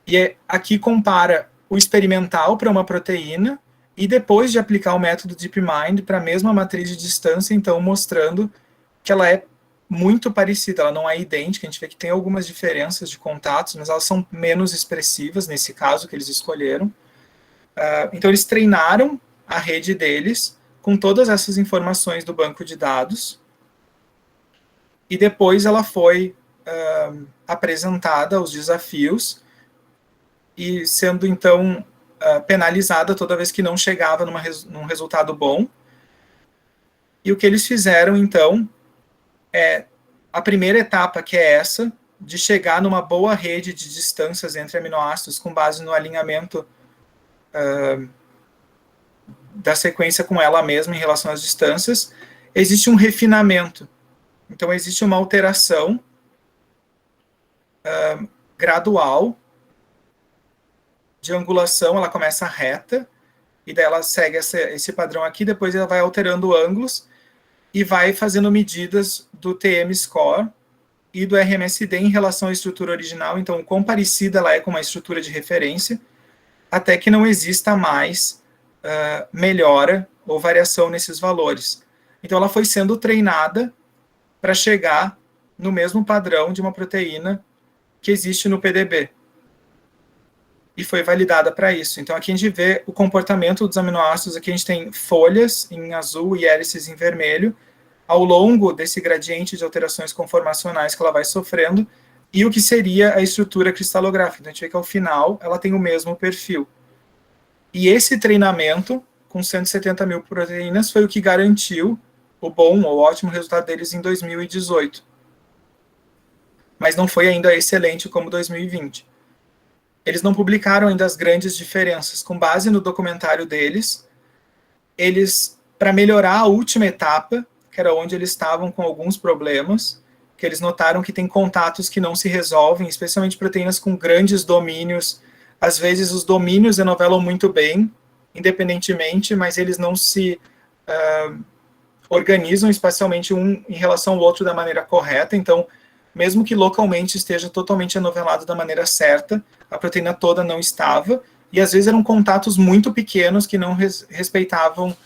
E aqui compara o experimental para uma proteína, e depois de aplicar o método DeepMind para a mesma matriz de distância, então mostrando que ela é muito parecida, ela não é idêntica, a gente vê que tem algumas diferenças de contatos, mas elas são menos expressivas nesse caso que eles escolheram. Então eles treinaram a rede deles com todas essas informações do banco de dados, e depois ela foi apresentada aos desafios, e sendo então penalizada toda vez que não chegava num resultado bom. E o que eles fizeram, então, é a primeira etapa, que é essa, de chegar numa boa rede de distâncias entre aminoácidos com base no alinhamento da sequência com ela mesma em relação às distâncias. Existe um refinamento. Então, existe uma alteração gradual de angulação, ela começa reta, e daí ela segue esse padrão aqui, depois ela vai alterando ângulos, e vai fazendo medidas do TM-score e do RMSD em relação à estrutura original, então o quão parecida ela é com uma estrutura de referência, até que não exista mais melhora ou variação nesses valores. Então ela foi sendo treinada para chegar no mesmo padrão de uma proteína que existe no PDB. E foi validada para isso. Então aqui a gente vê o comportamento dos aminoácidos, aqui a gente tem folhas em azul e hélices em vermelho, ao longo desse gradiente de alterações conformacionais que ela vai sofrendo, e o que seria a estrutura cristalográfica. Então a gente vê que ao final ela tem o mesmo perfil. E esse treinamento, com 170 mil proteínas, foi o que garantiu o bom ou ótimo resultado deles em 2018. Mas não foi ainda excelente como 2020. Eles não publicaram ainda as grandes diferenças. Com base no documentário deles, eles, para melhorar a última etapa, que era onde eles estavam com alguns problemas, que eles notaram que tem contatos que não se resolvem, especialmente proteínas com grandes domínios. Às vezes os domínios enovelam muito bem, independentemente, mas eles não se organizam espacialmente um em relação ao outro da maneira correta. Então, mesmo que localmente esteja totalmente enovelado da maneira certa, a proteína toda não estava, e às vezes eram contatos muito pequenos que não respeitavam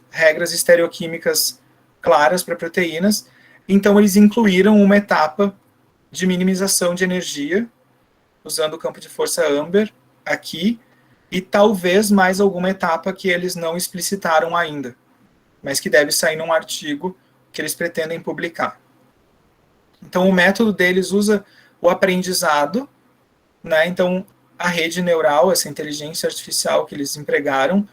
regras estereoquímicas claras para proteínas. Então, eles incluíram uma etapa de minimização de energia, usando o campo de força Amber aqui, e talvez mais alguma etapa que eles não explicitaram ainda, mas que deve sair num artigo que eles pretendem publicar. Então, o método deles usa o aprendizado, né? Então, a rede neural, essa inteligência artificial que eles empregaram,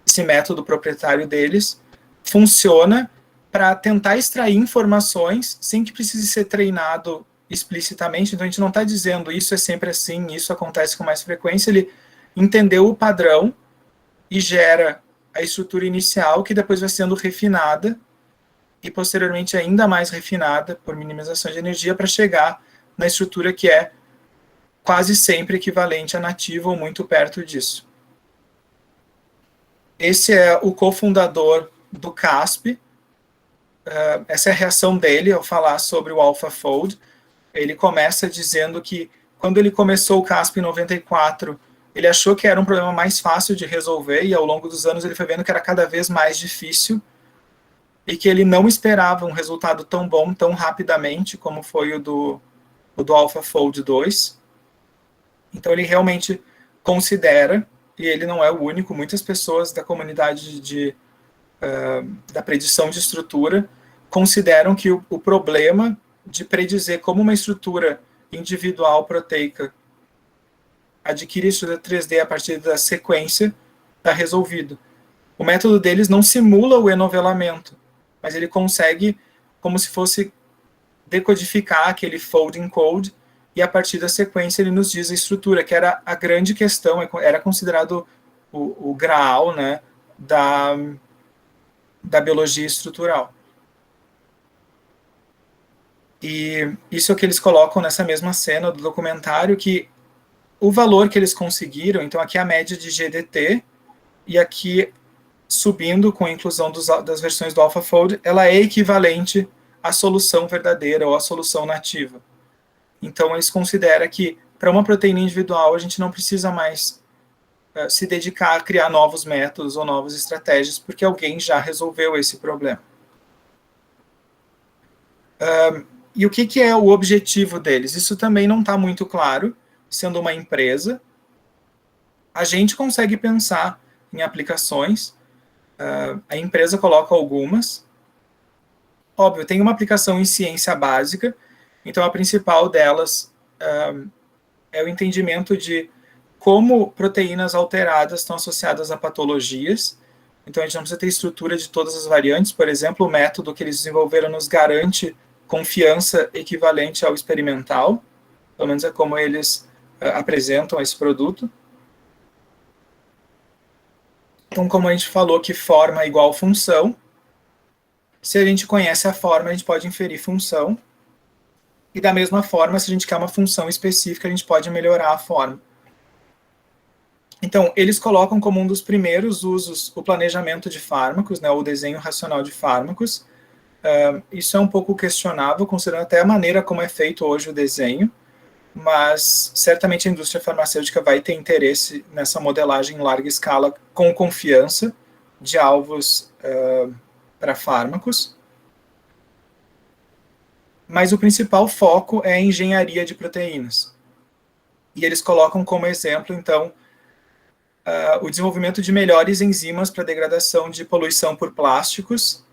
esse método proprietário deles, funciona para tentar extrair informações sem que precise ser treinado explicitamente. Então, a gente não está dizendo isso é sempre assim, isso acontece com mais frequência. Ele entendeu o padrão e gera a estrutura inicial, que depois vai sendo refinada e posteriormente ainda mais refinada por minimização de energia para chegar na estrutura que é quase sempre equivalente à nativa ou muito perto disso. Esse é o cofundador do CASP. Essa é a reação dele ao falar sobre o AlphaFold. Ele começa dizendo que quando ele começou o CASP em 94, ele achou que era um problema mais fácil de resolver, e ao longo dos anos ele foi vendo que era cada vez mais difícil, e que ele não esperava um resultado tão bom, tão rapidamente, como foi o do AlphaFold 2. Então ele realmente considera, e ele não é o único, muitas pessoas da comunidade da predição de estrutura consideram que o problema de predizer como uma estrutura individual proteica adquire estrutura 3D a partir da sequência está resolvido. O método deles não simula o enovelamento, mas ele consegue, como se fosse, decodificar aquele folding code, e a partir da sequência ele nos diz a estrutura, que era a grande questão, era considerado o graal, né, da biologia estrutural. E isso é o que eles colocam nessa mesma cena do documentário, que o valor que eles conseguiram, então aqui é a média de GDT, e aqui subindo com a inclusão das versões do AlphaFold, ela é equivalente à solução verdadeira ou à solução nativa. Então eles consideram que para uma proteína individual a gente não precisa mais se dedicar a criar novos métodos ou novas estratégias, porque alguém já resolveu esse problema. E o que é o objetivo deles? Isso também não está muito claro. Sendo uma empresa, a gente consegue pensar em aplicações, a empresa coloca algumas. Óbvio, tem uma aplicação em ciência básica, então a principal delas é o entendimento de como proteínas alteradas estão associadas a patologias. Então a gente não precisa ter estrutura de todas as variantes. Por exemplo, o método que eles desenvolveram nos garante confiança equivalente ao experimental, pelo menos é como eles apresentam esse produto. Então, como a gente falou que forma é igual função, se a gente conhece a forma, a gente pode inferir função. E da mesma forma, se a gente quer uma função específica, a gente pode melhorar a forma. Então, eles colocam como um dos primeiros usos o planejamento de fármacos, né, o desenho racional de fármacos. Isso é um pouco questionável, considerando até a maneira como é feito hoje o desenho, mas certamente a indústria farmacêutica vai ter interesse nessa modelagem em larga escala com confiança de alvos para fármacos. Mas o principal foco é a engenharia de proteínas. E eles colocam como exemplo, então, o desenvolvimento de melhores enzimas para degradação de poluição por plásticos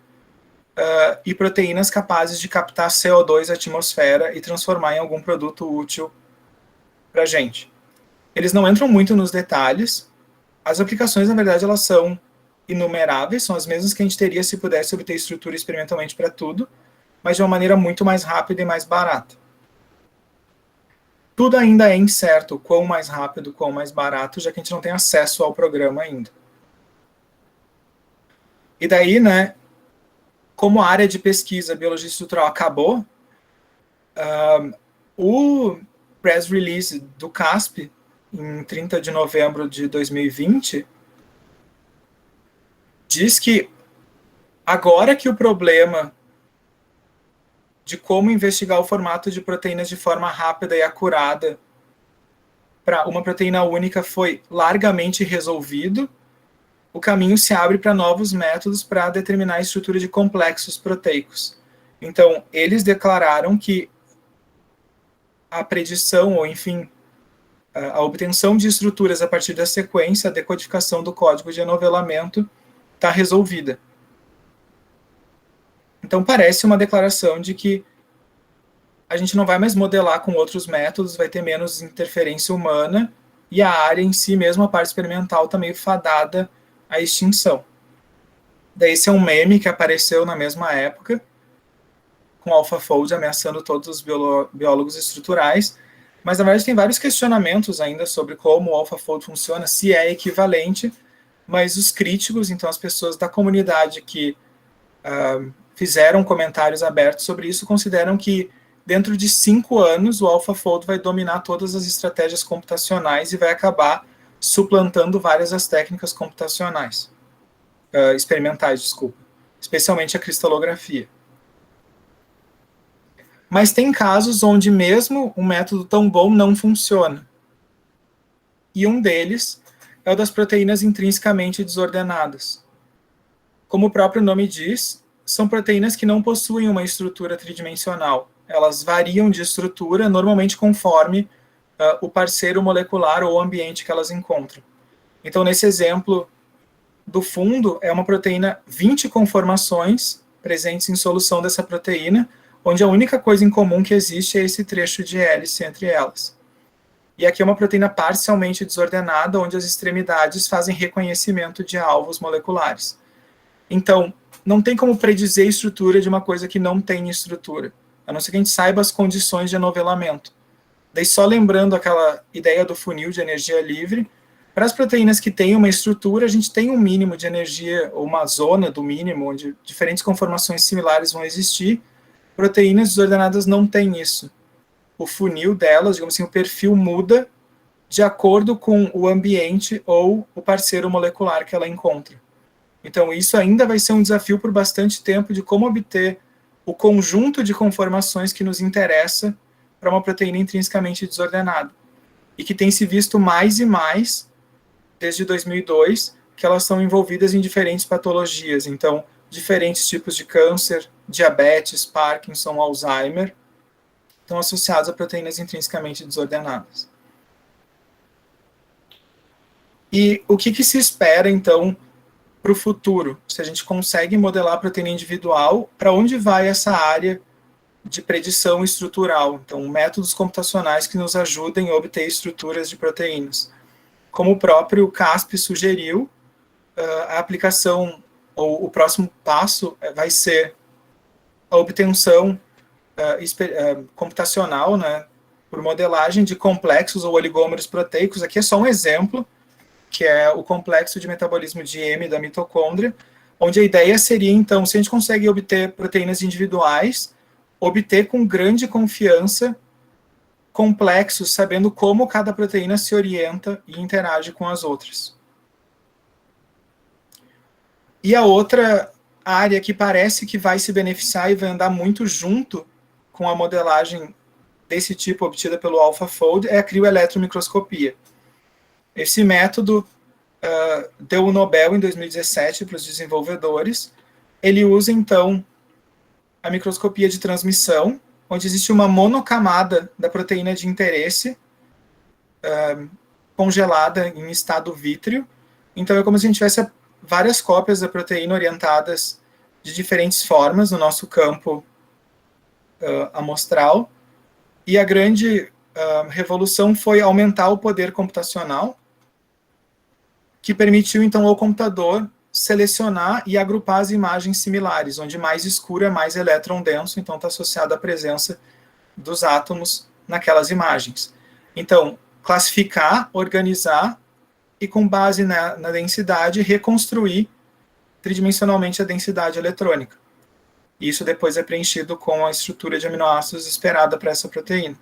e proteínas capazes de captar CO2 da atmosfera e transformar em algum produto útil para a gente. Eles não entram muito nos detalhes. As aplicações, na verdade, elas são inumeráveis, são as mesmas que a gente teria se pudesse obter estrutura experimentalmente para tudo, mas de uma maneira muito mais rápida e mais barata. Tudo ainda é incerto, quão mais rápido, quão mais barato, já que a gente não tem acesso ao programa ainda. E daí, né, como a área de pesquisa biologia estrutural acabou, o press release do CASP, em 30 de novembro de 2020, diz que agora que o problema de como investigar o formato de proteínas de forma rápida e acurada para uma proteína única foi largamente resolvido, o caminho se abre para novos métodos para determinar a estrutura de complexos proteicos. Então, eles declararam que a predição, ou enfim, a obtenção de estruturas a partir da sequência, a decodificação do código de enovelamento, está resolvida. Então, parece uma declaração de que a gente não vai mais modelar com outros métodos, vai ter menos interferência humana, e a área em si, mesmo a parte experimental, está meio fadada à extinção. Daí esse é um meme que apareceu na mesma época, com AlphaFold ameaçando todos os biólogos estruturais, mas na verdade tem vários questionamentos ainda sobre como o AlphaFold funciona, se é equivalente, mas os críticos, então as pessoas da comunidade que fizeram comentários abertos sobre isso, consideram que dentro de 5 anos o AlphaFold vai dominar todas as estratégias computacionais e vai acabar suplantando várias das técnicas computacionais, experimentais, desculpa, especialmente a cristalografia. Mas tem casos onde mesmo um método tão bom não funciona. E um deles é o das proteínas intrinsecamente desordenadas. Como o próprio nome diz, são proteínas que não possuem uma estrutura tridimensional. Elas variam de estrutura, normalmente conforme o parceiro molecular ou o ambiente que elas encontram. Então, nesse exemplo do fundo, é uma proteína 20 conformações presentes em solução dessa proteína, onde a única coisa em comum que existe é esse trecho de hélice entre elas. E aqui é uma proteína parcialmente desordenada, onde as extremidades fazem reconhecimento de alvos moleculares. Então, não tem como predizer a estrutura de uma coisa que não tem estrutura, a não ser que a gente saiba as condições de enovelamento. Daí, só lembrando aquela ideia do funil de energia livre, para as proteínas que têm uma estrutura, a gente tem um mínimo de energia, ou uma zona do mínimo, onde diferentes conformações similares vão existir. Proteínas desordenadas não têm isso. O funil delas, digamos assim, o perfil muda de acordo com o ambiente ou o parceiro molecular que ela encontra. Então, isso ainda vai ser um desafio por bastante tempo de como obter o conjunto de conformações que nos interessa para uma proteína intrinsecamente desordenada. E que tem se visto mais e mais, desde 2002, que elas são envolvidas em diferentes patologias. Então, diferentes tipos de câncer, diabetes, Parkinson, Alzheimer, estão associados a proteínas intrinsecamente desordenadas. E o que se espera, então, para o futuro? Se a gente consegue modelar a proteína individual, para onde vai essa área de predição estrutural? Então, métodos computacionais que nos ajudem a obter estruturas de proteínas. Como o próprio CASP sugeriu, a aplicação, ou o próximo passo vai ser a obtenção computacional, né, por modelagem de complexos ou oligômeros proteicos. Aqui é só um exemplo, que é o complexo de metabolismo de M da mitocôndria, onde a ideia seria, então, se a gente consegue obter proteínas individuais, obter com grande confiança complexos, sabendo como cada proteína se orienta e interage com as outras. E a outra área que parece que vai se beneficiar e vai andar muito junto com a modelagem desse tipo obtida pelo AlphaFold é a crioeletromicroscopia. Esse método deu o Nobel em 2017 para os desenvolvedores. Ele usa, então, a microscopia de transmissão, onde existe uma monocamada da proteína de interesse congelada em estado vítreo. Então, é como se a gente tivesse várias cópias da proteína orientadas de diferentes formas no nosso campo amostral. E a grande revolução foi aumentar o poder computacional, que permitiu, então, ao computador selecionar e agrupar as imagens similares, onde mais escuro é mais elétron denso, então está associado à presença dos átomos naquelas imagens. Então, classificar, organizar e, com base na densidade, reconstruir tridimensionalmente a densidade eletrônica. E isso depois é preenchido com a estrutura de aminoácidos esperada para essa proteína.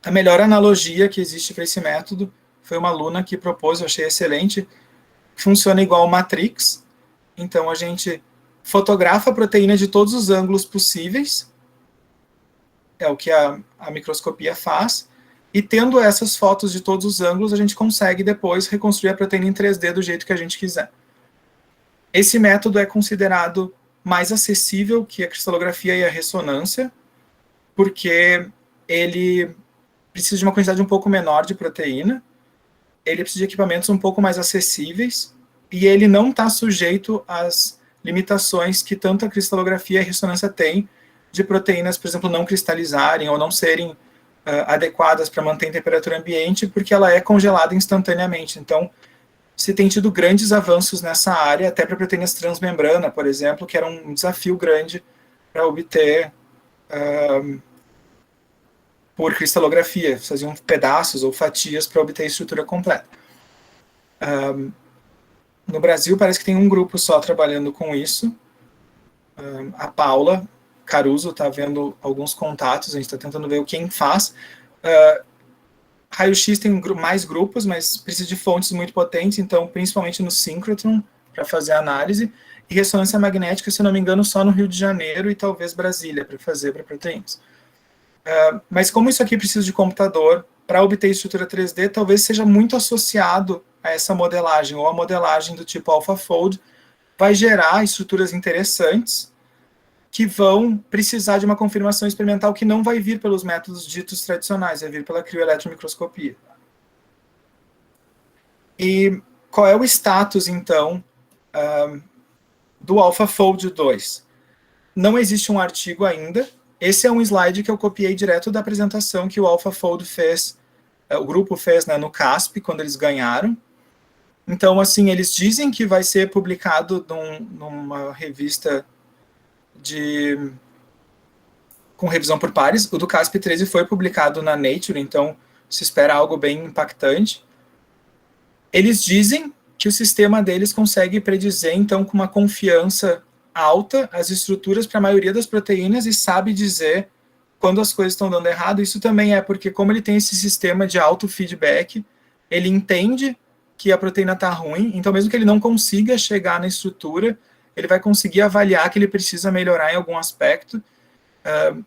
A melhor analogia que existe para esse método foi uma aluna que propôs, eu achei excelente, funciona igual Matrix. Então, a gente fotografa a proteína de todos os ângulos possíveis, é o que a microscopia faz, e tendo essas fotos de todos os ângulos, a gente consegue depois reconstruir a proteína em 3D do jeito que a gente quiser. Esse método é considerado mais acessível que a cristalografia e a ressonância, porque ele precisa de uma quantidade um pouco menor de proteína, ele precisa de equipamentos um pouco mais acessíveis, e ele não está sujeito às limitações que tanto a cristalografia e a ressonância têm de proteínas, por exemplo, não cristalizarem ou não serem adequadas para manter a temperatura ambiente, porque ela é congelada instantaneamente. Então, se tem tido grandes avanços nessa área, até para proteínas transmembrana, por exemplo, que era um desafio grande para obter por cristalografia, faziam pedaços ou fatias para obter a estrutura completa. No Brasil, parece que tem um grupo só trabalhando com isso. A Paula Caruso está vendo alguns contatos, a gente está tentando ver quem faz. Raio-X tem mais grupos, mas precisa de fontes muito potentes, então, principalmente no síncrotron, para fazer a análise. E ressonância magnética, se não me engano, só no Rio de Janeiro e talvez Brasília, para fazer para proteínas. Mas como isso aqui precisa de computador, para obter estrutura 3D, talvez seja muito associado a essa modelagem, ou a modelagem do tipo AlphaFold, vai gerar estruturas interessantes que vão precisar de uma confirmação experimental que não vai vir pelos métodos ditos tradicionais, vai vir pela crioeletromicroscopia. E qual é o status, então, do AlphaFold 2? Não existe um artigo ainda. Esse é um slide que eu copiei direto da apresentação que o AlphaFold fez, o grupo fez, né, no CASP, quando eles ganharam. Então, assim, eles dizem que vai ser publicado numa revista com revisão por pares. O do CASP 13 foi publicado na Nature, então se espera algo bem impactante. Eles dizem que o sistema deles consegue predizer, então, com uma confiança alta, as estruturas para a maioria das proteínas e sabe dizer quando as coisas estão dando errado. Isso também é porque, como ele tem esse sistema de auto-feedback, ele entende que a proteína está ruim, então mesmo que ele não consiga chegar na estrutura, ele vai conseguir avaliar que ele precisa melhorar em algum aspecto.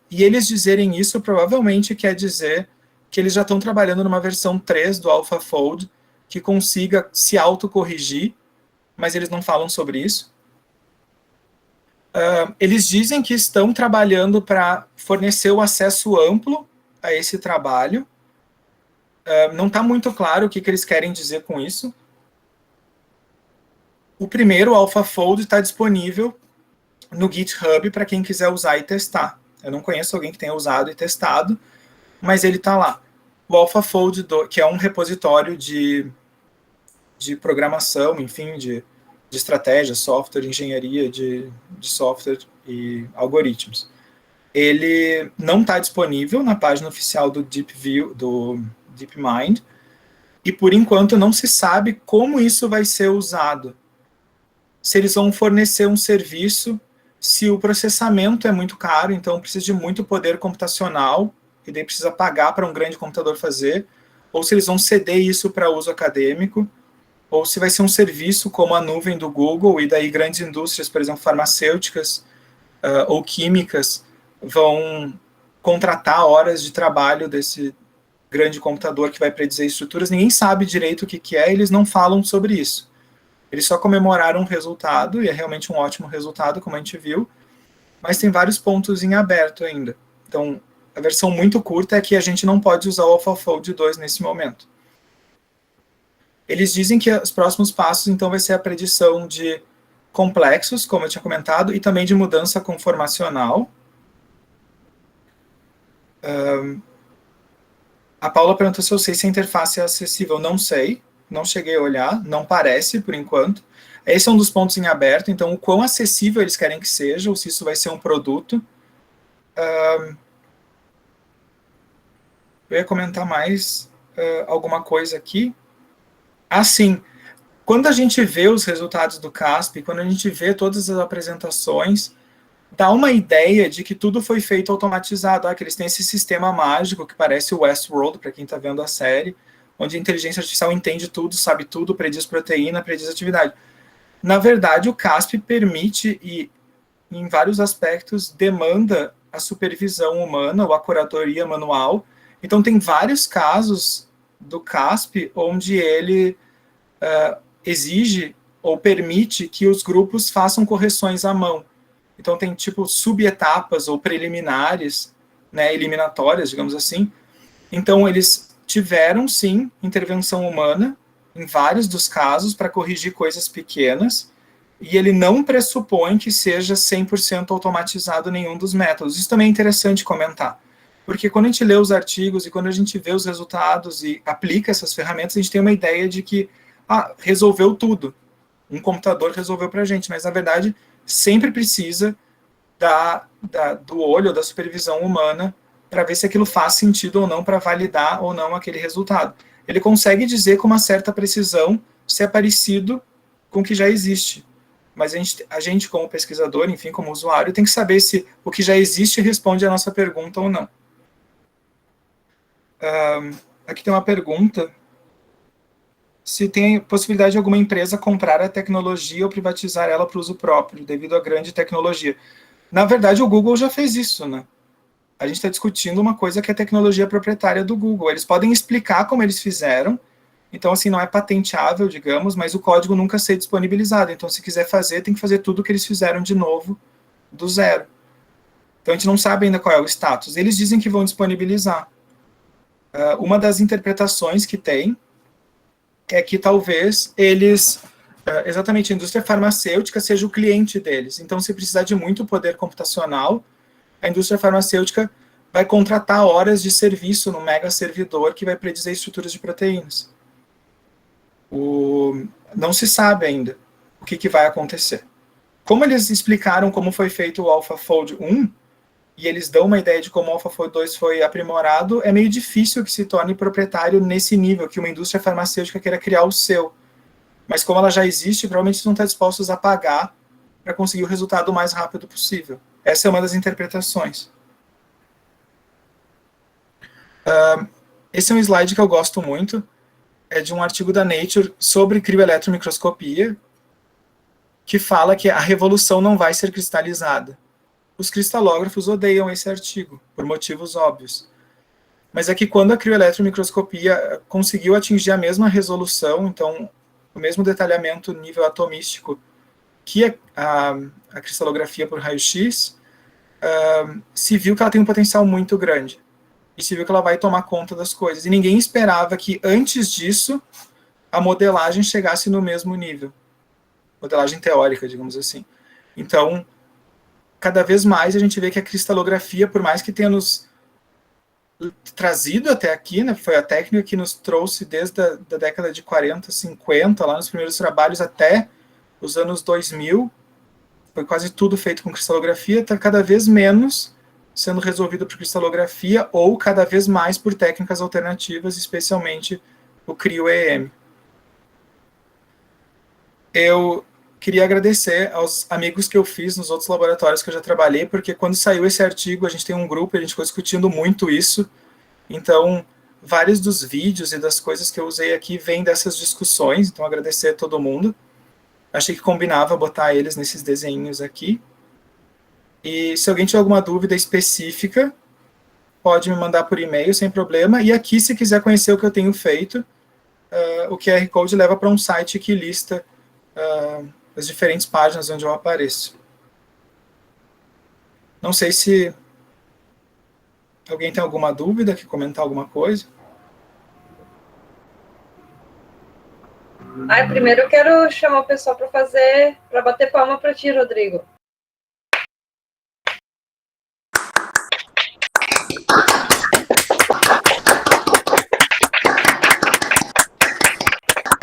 E eles dizerem isso provavelmente quer dizer que eles já estão trabalhando numa versão 3 do AlphaFold que consiga se autocorrigir, mas eles não falam sobre isso. Eles dizem que estão trabalhando para fornecer o acesso amplo a esse trabalho. Não está muito claro o que eles querem dizer com isso. O primeiro, o AlphaFold, está disponível no GitHub para quem quiser usar e testar. Eu não conheço alguém que tenha usado e testado, mas ele está lá. O AlphaFold, que é um repositório de programação, enfim, de estratégia, software, engenharia de software e algoritmos. Ele não está disponível na página oficial do DeepMind, e por enquanto não se sabe como isso vai ser usado. Se eles vão fornecer um serviço, se o processamento é muito caro, então precisa de muito poder computacional, e daí precisa pagar para um grande computador fazer, ou se eles vão ceder isso para uso acadêmico, ou se vai ser um serviço como a nuvem do Google, e daí grandes indústrias, por exemplo, farmacêuticas ou químicas, vão contratar horas de trabalho desse grande computador que vai predizer estruturas. Ninguém sabe direito o que é, eles não falam sobre isso. Eles só comemoraram o resultado, e é realmente um ótimo resultado, como a gente viu, mas tem vários pontos em aberto ainda. Então, a versão muito curta é que a gente não pode usar o AlphaFold 2 nesse momento. Eles dizem que os próximos passos, então, vai ser a predição de complexos, como eu tinha comentado, e também de mudança conformacional. A Paula perguntou se eu sei se a interface é acessível. Não sei, não cheguei a olhar, não parece, por enquanto. Esse é um dos pontos em aberto, então, o quão acessível eles querem que seja, ou se isso vai ser um produto. Eu ia comentar mais alguma coisa aqui. Sim, quando a gente vê os resultados do CASP, quando a gente vê todas as apresentações, dá uma ideia de que tudo foi feito automatizado, que eles têm esse sistema mágico que parece o Westworld, para quem está vendo a série, onde a inteligência artificial entende tudo, sabe tudo, prediz proteína, prediz atividade. Na verdade, o CASP permite e, em vários aspectos, demanda a supervisão humana ou a curadoria manual. Então, tem vários casos do CASP onde ele exige ou permite que os grupos façam correções à mão. Então, tem, tipo, subetapas ou preliminares, né, eliminatórias, digamos assim. Então, eles tiveram, sim, intervenção humana em vários dos casos para corrigir coisas pequenas, e ele não pressupõe que seja 100% automatizado nenhum dos métodos. Isso também é interessante comentar, porque quando a gente lê os artigos e quando a gente vê os resultados e aplica essas ferramentas, a gente tem uma ideia de que resolveu tudo. Um computador resolveu para a gente, mas, na verdade, sempre precisa do olho, da supervisão humana, para ver se aquilo faz sentido ou não, para validar ou não aquele resultado. Ele consegue dizer com uma certa precisão se é parecido com o que já existe. Mas a gente, como pesquisador, enfim, como usuário, tem que saber se o que já existe responde à nossa pergunta ou não. Aqui tem uma pergunta. Se tem possibilidade de alguma empresa comprar a tecnologia ou privatizar ela para uso próprio, devido à grande tecnologia. Na verdade, o Google já fez isso, né? A gente está discutindo uma coisa que é a tecnologia proprietária do Google. Eles podem explicar como eles fizeram, então, assim, não é patenteável, digamos, mas o código nunca ser disponibilizado. Então, se quiser fazer, tem que fazer tudo o que eles fizeram de novo, do zero. Então, a gente não sabe ainda qual é o status. Eles dizem que vão disponibilizar. Uma das interpretações que tem é que talvez eles, exatamente, a indústria farmacêutica seja o cliente deles. Então, se precisar de muito poder computacional, a indústria farmacêutica vai contratar horas de serviço no mega servidor que vai predizer estruturas de proteínas. Não se sabe ainda o que vai acontecer. Como eles explicaram como foi feito o AlphaFold 1, e eles dão uma ideia de como o AlphaFold 2 foi aprimorado, é meio difícil que se torne proprietário nesse nível, que uma indústria farmacêutica queira criar o seu. Mas como ela já existe, provavelmente eles não estão dispostos a pagar para conseguir o resultado o mais rápido possível. Essa é uma das interpretações. Esse é um slide que eu gosto muito, é de um artigo da Nature sobre crioeletromicroscopia, que fala que a revolução não vai ser cristalizada. Os cristalógrafos odeiam esse artigo, por motivos óbvios. Mas é que quando a crioeletromicroscopia conseguiu atingir a mesma resolução, então o mesmo detalhamento nível atomístico que a cristalografia por raio-x, se viu que ela tem um potencial muito grande. E se viu que ela vai tomar conta das coisas. E ninguém esperava que, antes disso, a modelagem chegasse no mesmo nível. Modelagem teórica, digamos assim. Então, cada vez mais a gente vê que a cristalografia, por mais que tenha nos trazido até aqui, né, foi a técnica que nos trouxe desde a década de 40, 50, lá nos primeiros trabalhos, até os anos 2000, foi quase tudo feito com cristalografia, está cada vez menos sendo resolvido por cristalografia ou cada vez mais por técnicas alternativas, especialmente o cryo-EM. Eu queria agradecer aos amigos que eu fiz nos outros laboratórios que eu já trabalhei, porque quando saiu esse artigo, a gente tem um grupo, a gente ficou discutindo muito isso, então vários dos vídeos e das coisas que eu usei aqui vêm dessas discussões, então agradecer a todo mundo. Achei que combinava botar eles nesses desenhos aqui. E se alguém tiver alguma dúvida específica, pode me mandar por e-mail, sem problema. E aqui, se quiser conhecer o que eu tenho feito, o QR Code leva para um site que lista as diferentes páginas onde eu apareço. Não sei se alguém tem alguma dúvida, quer comentar alguma coisa. Primeiro eu quero chamar o pessoal para bater palma para ti, Rodrigo.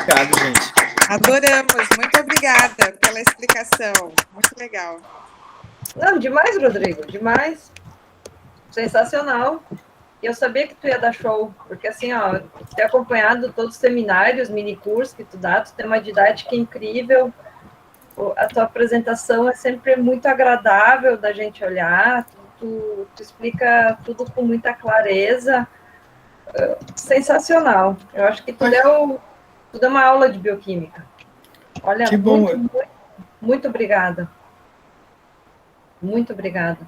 Obrigado, gente. Adoramos, muito obrigada pela explicação, muito legal. Não, demais, Rodrigo, demais. Sensacional. eu sabia que tu ia dar show, porque assim, ó, ter acompanhado todos os seminários, mini cursos que tu dá, tu tem uma didática incrível, a tua apresentação é sempre muito agradável da gente olhar, tu explica tudo com muita clareza, sensacional. Eu acho que tu deu uma aula de bioquímica. Olha, Que bom. Muito obrigada. Muito obrigada.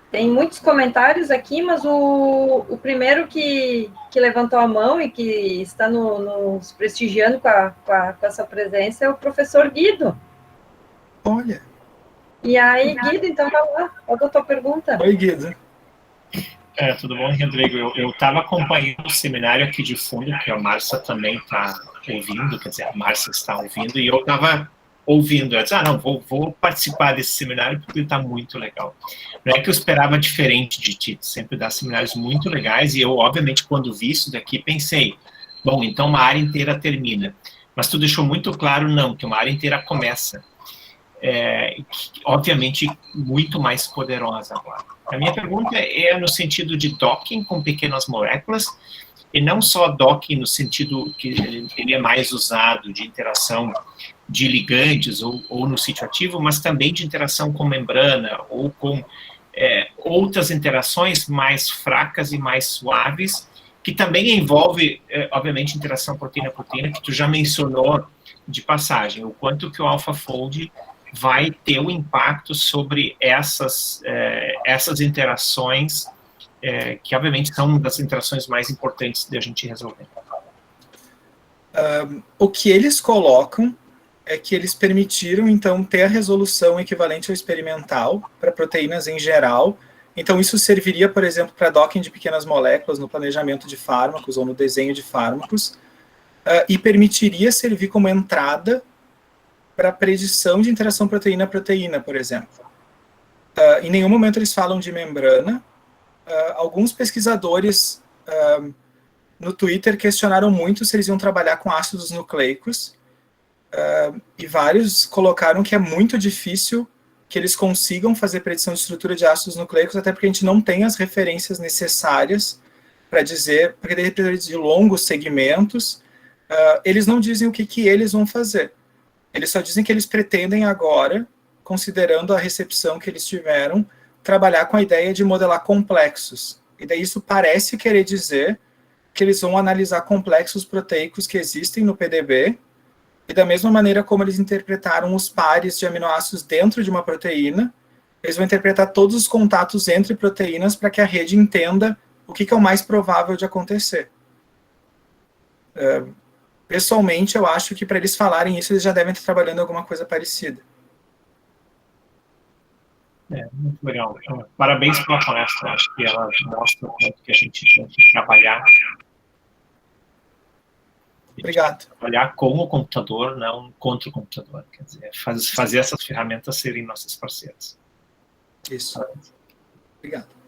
Tem muitos comentários aqui, mas o primeiro que levantou a mão e que está nos prestigiando com essa presença é o professor Guido. Olha. E aí, Guido, então vai lá, qual a tua pergunta? Oi, Guido. Tudo bom, Rodrigo? Eu estava acompanhando o seminário aqui de fundo, que a Márcia também está ouvindo, quer dizer, a Márcia está ouvindo, e eu estava ouvindo. Eu disse, não, vou participar desse seminário porque ele está muito legal. Não é que eu esperava diferente de ti, sempre dá seminários muito legais, e eu, obviamente, quando vi isso daqui, pensei, bom, então uma área inteira termina. Mas tu deixou muito claro, não, que uma área inteira começa. Obviamente, muito mais poderosa agora. A minha pergunta é no sentido de docking com pequenas moléculas, e não só docking no sentido que ele é mais usado de interação de ligandes ou no sítio ativo, mas também de interação com membrana ou com outras interações mais fracas e mais suaves, que também envolve, obviamente, interação proteína-proteína, que tu já mencionou de passagem, o quanto que o AlphaFold vai ter um impacto sobre essas interações, que obviamente são uma das interações mais importantes de a gente resolver. O que eles colocam é que eles permitiram, então, ter a resolução equivalente ao experimental para proteínas em geral. Então, isso serviria, por exemplo, para docking de pequenas moléculas no planejamento de fármacos ou no desenho de fármacos, e permitiria servir como entrada para predição de interação proteína-proteína, por exemplo. Em nenhum momento eles falam de membrana. Alguns pesquisadores no Twitter questionaram muito se eles iam trabalhar com ácidos nucleicos, e vários colocaram que é muito difícil que eles consigam fazer predição de estrutura de ácidos nucleicos, até porque a gente não tem as referências necessárias para dizer, porque daí precisa de longos segmentos. Eles não dizem o que eles vão fazer. Eles só dizem que eles pretendem agora, considerando a recepção que eles tiveram, trabalhar com a ideia de modelar complexos. E daí isso parece querer dizer que eles vão analisar complexos proteicos que existem no PDB, e da mesma maneira como eles interpretaram os pares de aminoácidos dentro de uma proteína, eles vão interpretar todos os contatos entre proteínas para que a rede entenda o que é o mais provável de acontecer. Pessoalmente, eu acho que para eles falarem isso, eles já devem estar trabalhando em alguma coisa parecida. Muito legal. Parabéns pela palestra. Acho que ela mostra o quanto que a gente tem que trabalhar. Obrigado. Trabalhar com o computador, não contra o computador. Quer dizer, fazer essas ferramentas serem nossas parceiras. Isso. Obrigado.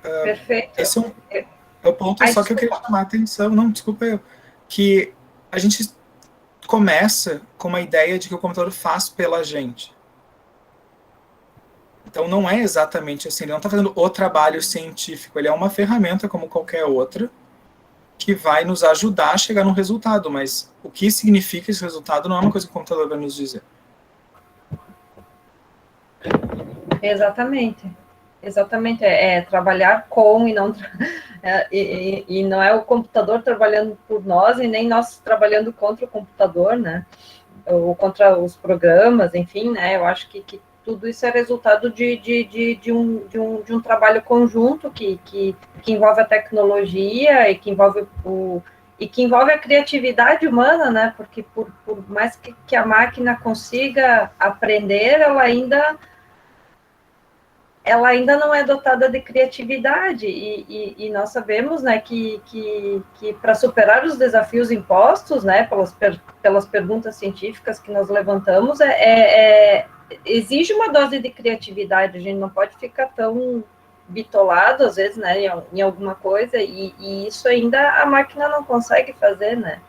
Perfeito. Esse é o ponto só que eu queria chamar a atenção, não, desculpa eu, que a gente começa com uma ideia de que o computador faz pela gente. Então não é exatamente assim, ele não está fazendo o trabalho científico, ele é uma ferramenta como qualquer outra, que vai nos ajudar a chegar num resultado, mas o que significa esse resultado não é uma coisa que o computador vai nos dizer. Exatamente. Exatamente, trabalhar com e não e não é o computador trabalhando por nós e nem nós trabalhando contra o computador, né? Ou contra os programas, enfim, né? Eu acho que tudo isso é resultado de um trabalho conjunto que envolve a tecnologia e que envolve a criatividade humana, né? Porque por mais que a máquina consiga aprender, ela ainda não é dotada de criatividade, e nós sabemos, né, que para superar os desafios impostos, né, pelas perguntas científicas que nós levantamos, exige uma dose de criatividade, a gente não pode ficar tão bitolado, às vezes, né, em alguma coisa, e isso ainda a máquina não consegue fazer, né.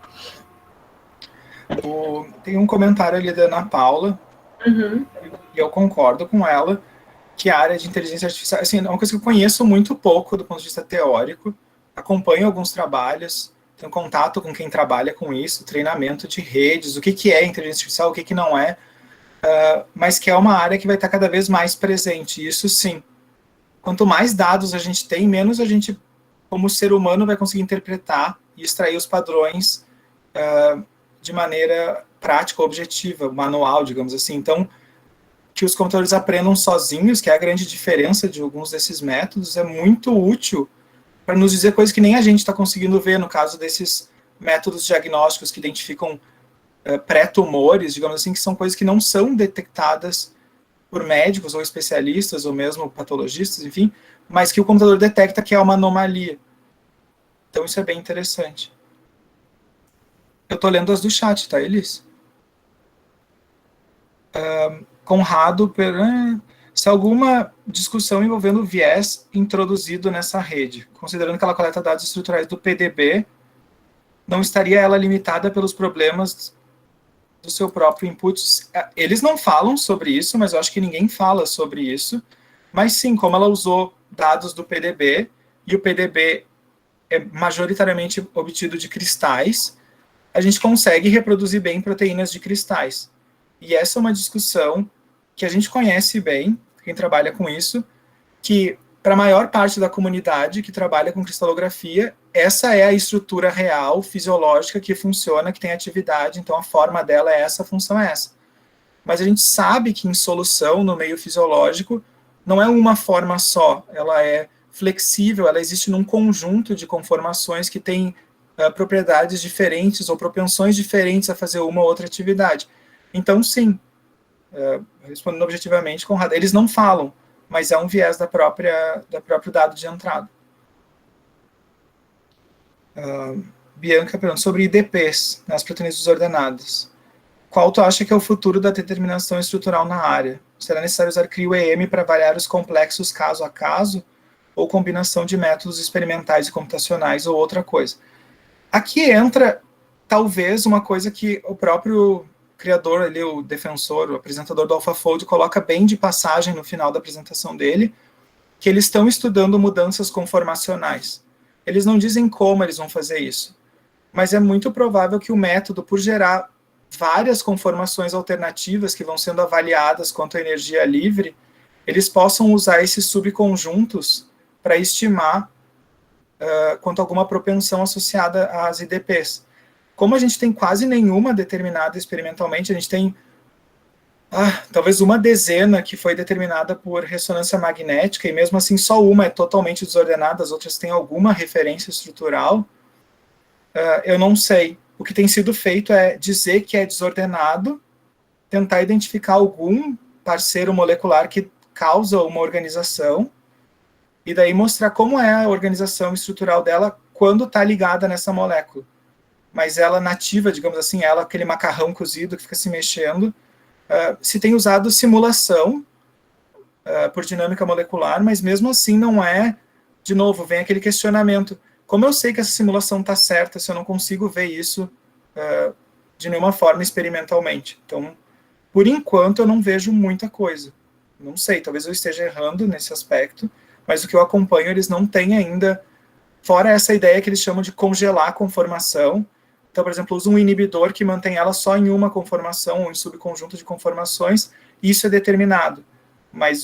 Tem um comentário ali da Ana Paula, Uhum. E eu concordo com ela que a área de inteligência artificial, assim, é uma coisa que eu conheço muito pouco do ponto de vista teórico, acompanho alguns trabalhos, tenho contato com quem trabalha com isso, treinamento de redes, o que é inteligência artificial, o que não é, mas que é uma área que vai estar cada vez mais presente, isso sim. Quanto mais dados a gente tem, menos a gente, como ser humano, vai conseguir interpretar e extrair os padrões de maneira prática, objetiva, manual, digamos assim. Então, que os computadores aprendam sozinhos, que é a grande diferença de alguns desses métodos, é muito útil para nos dizer coisas que nem a gente está conseguindo ver, no caso desses métodos diagnósticos que identificam pré-tumores, digamos assim, que são coisas que não são detectadas por médicos ou especialistas, ou mesmo patologistas, enfim, mas que o computador detecta que é uma anomalia. Então isso é bem interessante. Eu estou lendo as do chat, tá, Elis? Conrado, se alguma discussão envolvendo viés introduzido nessa rede, considerando que ela coleta dados estruturais do PDB, não estaria ela limitada pelos problemas do seu próprio input? Eles não falam sobre isso, mas eu acho que ninguém fala sobre isso. Mas sim, como ela usou dados do PDB, e o PDB é majoritariamente obtido de cristais, a gente consegue reproduzir bem proteínas de cristais. E essa é uma discussão que a gente conhece bem, quem trabalha com isso, que para a maior parte da comunidade que trabalha com cristalografia, essa é a estrutura real, fisiológica, que funciona, que tem atividade, então a forma dela é essa, a função é essa. Mas a gente sabe que em solução, no meio fisiológico, não é uma forma só, ela é flexível, ela existe num conjunto de conformações que tem propriedades diferentes ou propensões diferentes a fazer uma ou outra atividade. Então, sim, respondendo objetivamente, Conrado, eles não falam, mas é um viés da próprio dado de entrada. Bianca pergunta sobre IDPs, as proteínas desordenadas. Qual tu acha que é o futuro da determinação estrutural na área? Será necessário usar CRIO-EM para avaliar os complexos caso a caso, ou combinação de métodos experimentais e computacionais, ou outra coisa? Aqui entra, talvez, uma coisa que o próprio criador, ali, o defensor, o apresentador do AlphaFold, coloca bem de passagem no final da apresentação dele, que eles estão estudando mudanças conformacionais. Eles não dizem como eles vão fazer isso, mas é muito provável que o método, por gerar várias conformações alternativas que vão sendo avaliadas quanto à energia livre, eles possam usar esses subconjuntos para estimar quanto a alguma propensão associada às IDPs. Como a gente tem quase nenhuma determinada experimentalmente, a gente tem talvez uma dezena que foi determinada por ressonância magnética, e mesmo assim só uma é totalmente desordenada, as outras têm alguma referência estrutural, eu não sei. O que tem sido feito é dizer que é desordenado, tentar identificar algum parceiro molecular que causa uma organização, e daí mostrar como é a organização estrutural dela quando está ligada nessa molécula. Mas ela nativa, digamos assim, ela aquele macarrão cozido que fica se mexendo, se tem usado simulação por dinâmica molecular, mas mesmo assim não é, de novo, vem aquele questionamento. Como eu sei que essa simulação está certa se eu não consigo ver isso de nenhuma forma experimentalmente? Então, por enquanto, eu não vejo muita coisa. Não sei, talvez eu esteja errando nesse aspecto, mas o que eu acompanho, eles não têm ainda, fora essa ideia que eles chamam de congelar a conformação. Então, por exemplo, usa um inibidor que mantém ela só em uma conformação ou em subconjunto de conformações, e isso é determinado. Mas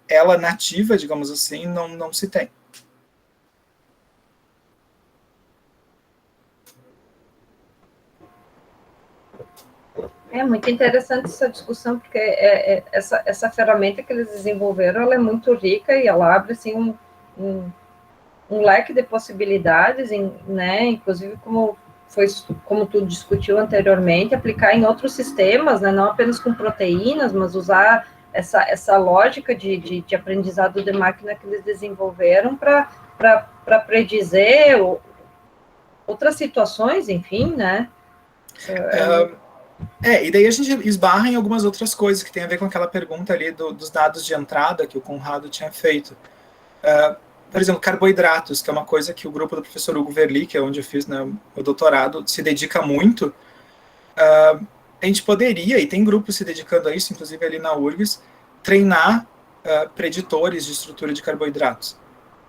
ela nativa, digamos assim, não se tem. É muito interessante essa discussão, porque essa ferramenta que eles desenvolveram, ela é muito rica e ela abre assim, um leque de possibilidades, né, inclusive como tu discutiu anteriormente, aplicar em outros sistemas, né, não apenas com proteínas, mas usar essa lógica de aprendizado de máquina que eles desenvolveram para predizer outras situações, enfim, né? E daí a gente esbarra em algumas outras coisas que tem a ver com aquela pergunta ali dos dados de entrada que o Conrado tinha feito. Por exemplo, carboidratos, que é uma coisa que o grupo do professor Hugo Verli, que é onde eu fiz, né, o doutorado, se dedica muito. a gente poderia, e tem grupos se dedicando a isso, inclusive ali na URGS, treinar preditores de estrutura de carboidratos.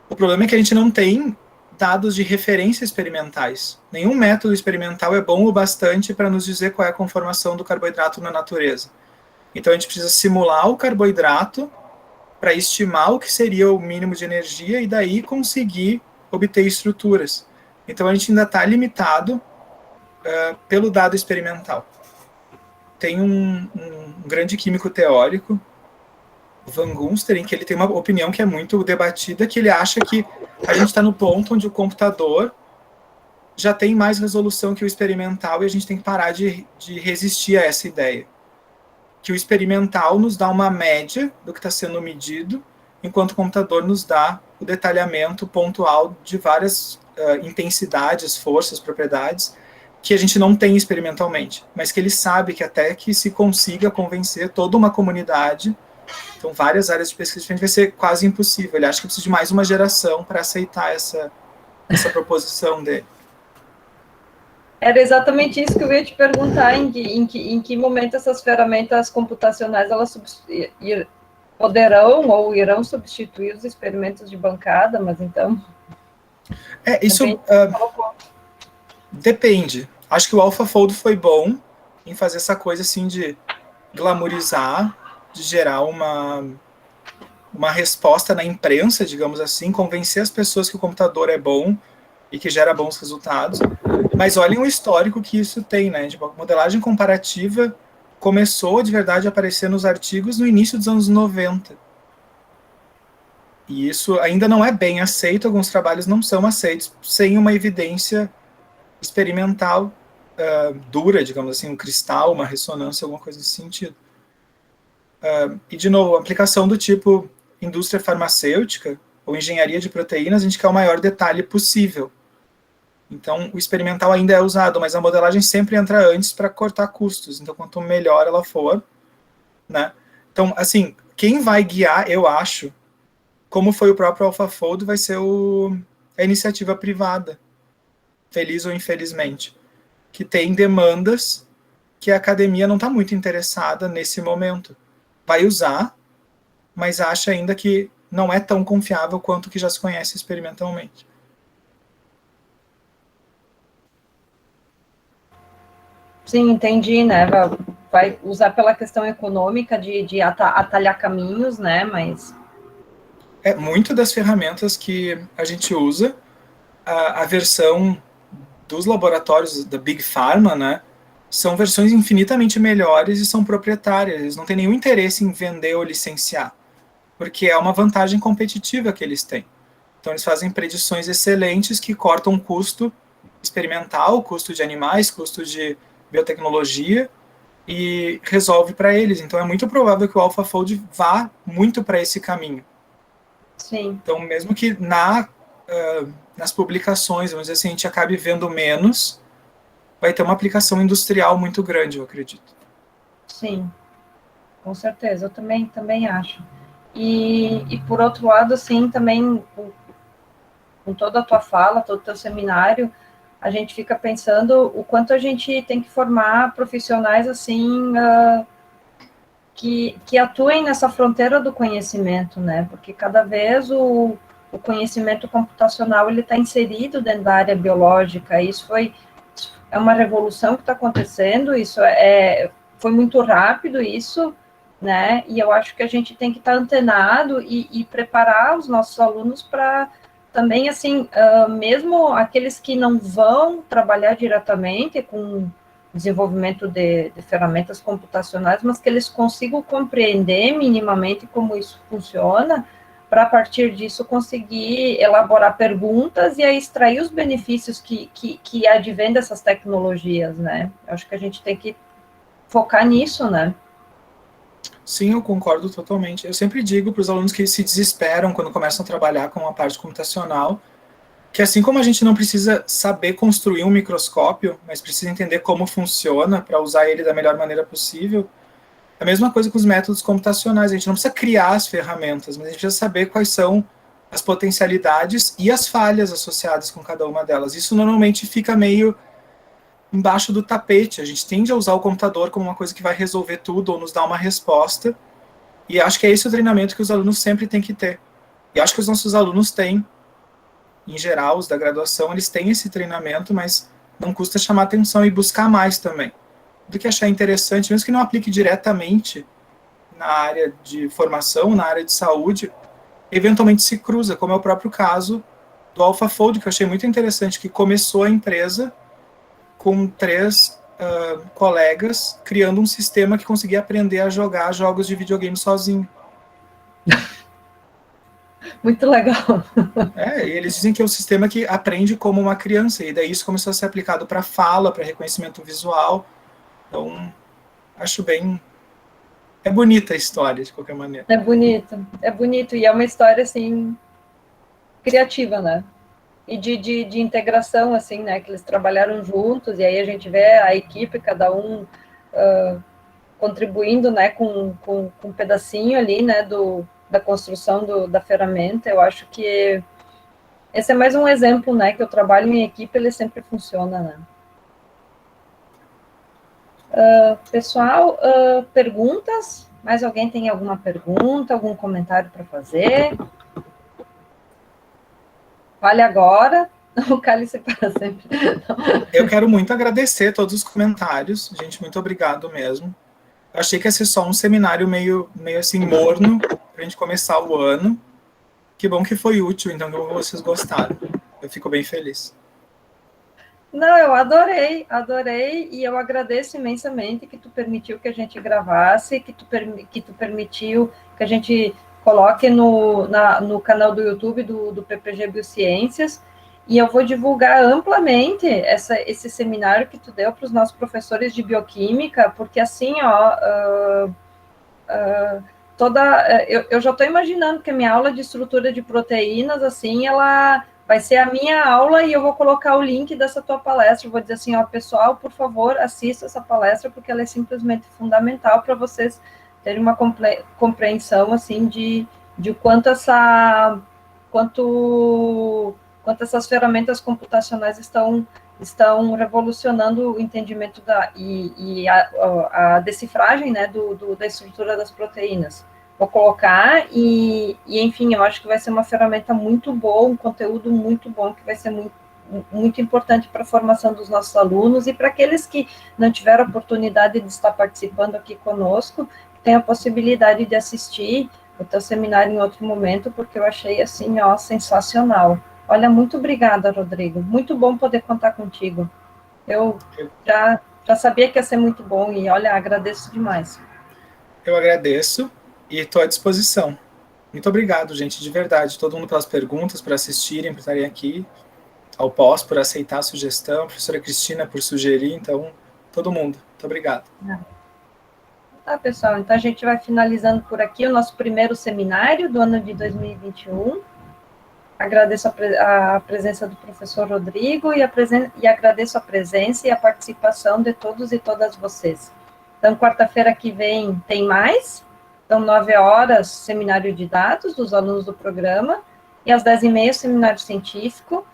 O problema é que a gente não tem dados de referência experimentais. Nenhum método experimental é bom o bastante para nos dizer qual é a conformação do carboidrato na natureza. Então a gente precisa simular o carboidrato para estimar o que seria o mínimo de energia e daí conseguir obter estruturas. Então a gente ainda está limitado pelo dado experimental. Tem um grande químico teórico, o Van Gunsteren, que ele tem uma opinião que é muito debatida, que ele acha que a gente está no ponto onde o computador já tem mais resolução que o experimental e a gente tem que parar de resistir a essa ideia. Que o experimental nos dá uma média do que está sendo medido, enquanto o computador nos dá o detalhamento pontual de várias intensidades, forças, propriedades, que a gente não tem experimentalmente, mas que ele sabe que até que se consiga convencer toda uma comunidade, então várias áreas de pesquisa diferentes, vai ser quase impossível. Ele acha que precisa de mais uma geração para aceitar essa proposição dele. Era exatamente isso que eu ia te perguntar, em que momento essas ferramentas computacionais elas poderão ou irão substituir os experimentos de bancada, mas então... Isso depende. Acho que o AlphaFold foi bom em fazer essa coisa assim de glamourizar, de gerar uma resposta na imprensa, digamos assim, convencer as pessoas que o computador é bom e que gera bons resultados. Mas olhem o histórico que isso tem, né? Tipo, a modelagem comparativa começou de verdade a aparecer nos artigos no início dos anos 90. E isso ainda não é bem aceito, alguns trabalhos não são aceitos sem uma evidência experimental dura, digamos assim, um cristal, uma ressonância, alguma coisa nesse sentido. E, de novo, a aplicação do tipo indústria farmacêutica ou engenharia de proteínas, a gente quer o maior detalhe possível. Então, o experimental ainda é usado, mas a modelagem sempre entra antes para cortar custos. Então, quanto melhor ela for, né? Então, assim, quem vai guiar, eu acho, como foi o próprio AlphaFold, vai ser a iniciativa privada, feliz ou infelizmente, que tem demandas que a academia não está muito interessada nesse momento. Vai usar, mas acha ainda que não é tão confiável quanto o que já se conhece experimentalmente. Sim, entendi, né? Vai usar pela questão econômica de atalhar caminhos, né? Mas... Muito das ferramentas que a gente usa, a versão dos laboratórios da Big Pharma, né, são versões infinitamente melhores e são proprietárias. Eles não têm nenhum interesse em vender ou licenciar, porque é uma vantagem competitiva que eles têm. Então, eles fazem predições excelentes que cortam custo experimental, custo de animais, custo de biotecnologia, e resolve para eles. Então, é muito provável que o AlphaFold vá muito para esse caminho. Sim. Então, mesmo que nas publicações, vamos dizer assim, a gente acabe vendo menos, vai ter uma aplicação industrial muito grande, eu acredito. Sim, com certeza, eu também acho. E por outro lado, assim, também, com toda a tua fala, todo o teu seminário, a gente fica pensando o quanto a gente tem que formar profissionais, assim, que atuem nessa fronteira do conhecimento, né? Porque cada vez o conhecimento computacional ele está inserido dentro da área biológica. Isso é uma revolução que está acontecendo. Isso foi muito rápido isso, né? E eu acho que a gente tem que estar antenado e preparar os nossos alunos para também, assim, mesmo aqueles que não vão trabalhar diretamente com desenvolvimento de ferramentas computacionais, mas que eles consigam compreender minimamente como isso funciona, para, a partir disso, conseguir elaborar perguntas e aí extrair os benefícios que advêm dessas tecnologias, né? Eu acho que a gente tem que focar nisso, né? Sim, eu concordo totalmente. Eu sempre digo para os alunos que se desesperam quando começam a trabalhar com a parte computacional, que assim como a gente não precisa saber construir um microscópio, mas precisa entender como funciona para usar ele da melhor maneira possível, a mesma coisa com os métodos computacionais. A gente não precisa criar as ferramentas, mas a gente precisa saber quais são as potencialidades e as falhas associadas com cada uma delas. Isso normalmente fica meio embaixo do tapete. A gente tende a usar o computador como uma coisa que vai resolver tudo ou nos dar uma resposta. E acho que é esse o treinamento que os alunos sempre têm que ter. E acho que os nossos alunos têm, em geral, os da graduação, eles têm esse treinamento, mas não custa chamar atenção e buscar mais também. Do que achar interessante, mesmo que não aplique diretamente na área de formação, na área de saúde, eventualmente se cruza, como é o próprio caso do AlphaFold, que eu achei muito interessante, que começou a empresa com 3 colegas criando um sistema que conseguia aprender a jogar jogos de videogame sozinho. Muito legal. E eles dizem que é um sistema que aprende como uma criança, e daí isso começou a ser aplicado para fala, para reconhecimento visual. Então, acho bem... É bonita a história, de qualquer maneira. É bonito, e é uma história, assim, criativa, né? E de integração, assim, né? Que eles trabalharam juntos, e aí a gente vê a equipe, cada um contribuindo, né? Com um pedacinho ali, né? Da construção da ferramenta. Eu acho que esse é mais um exemplo, né? Que o trabalho em equipe, ele sempre funciona, né? Pessoal, perguntas? Mais alguém tem alguma pergunta, algum comentário para fazer? Fale agora, o cálice para sempre. Eu quero muito agradecer todos os comentários, gente, muito obrigado mesmo. Eu achei que ia ser só um seminário meio assim, morno, para a gente começar o ano. Que bom que foi útil, então, que vocês gostaram. Eu fico bem feliz. Não, eu adorei, e eu agradeço imensamente que tu permitiu que a gente gravasse, que tu permitiu que a gente coloque no canal do YouTube do PPG Biociências, e eu vou divulgar amplamente esse seminário que tu deu para os nossos professores de bioquímica, porque assim, eu já estou imaginando que a minha aula de estrutura de proteínas, assim, ela vai ser a minha aula e eu vou colocar o link dessa tua palestra. Eu vou dizer assim, pessoal, por favor, assista essa palestra, porque ela é simplesmente fundamental para vocês terem uma compreensão, assim, de quanto essas ferramentas computacionais estão revolucionando o entendimento e a decifragem, né, da estrutura das proteínas. Vou colocar e, enfim, eu acho que vai ser uma ferramenta muito boa, um conteúdo muito bom, que vai ser muito importante para a formação dos nossos alunos e para aqueles que não tiveram a oportunidade de estar participando aqui conosco, tem a possibilidade de assistir o teu seminário em outro momento, porque eu achei, assim, sensacional. Olha, muito obrigada, Rodrigo. Muito bom poder contar contigo. Eu já sabia que ia ser muito bom e, olha, agradeço demais. Eu agradeço e estou à disposição. Muito obrigado, gente, de verdade. Todo mundo pelas perguntas, por assistirem, por estarem aqui. Ao pós, por aceitar a sugestão. A professora Cristina, por sugerir. Então, todo mundo. Muito obrigado. Tá, pessoal. Então, a gente vai finalizando por aqui o nosso primeiro seminário do ano de 2021. Agradeço a presença do professor Rodrigo e agradeço a presença e a participação de todos e todas vocês. Então, quarta-feira que vem tem mais. Então, 9h, seminário de dados dos alunos do programa. E às 10h30, seminário científico.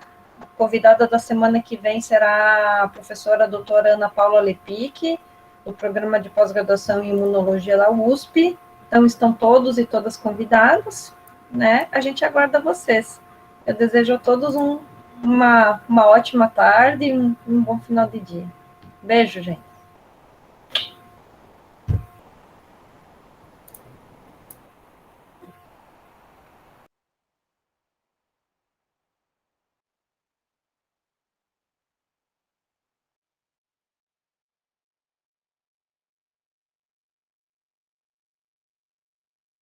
A convidada da semana que vem será a professora doutora Ana Paula Lepic, do programa de pós-graduação em imunologia da USP. Então, estão todos e todas convidados, né? A gente aguarda vocês. Eu desejo a todos uma ótima tarde e um bom final de dia. Beijo, gente.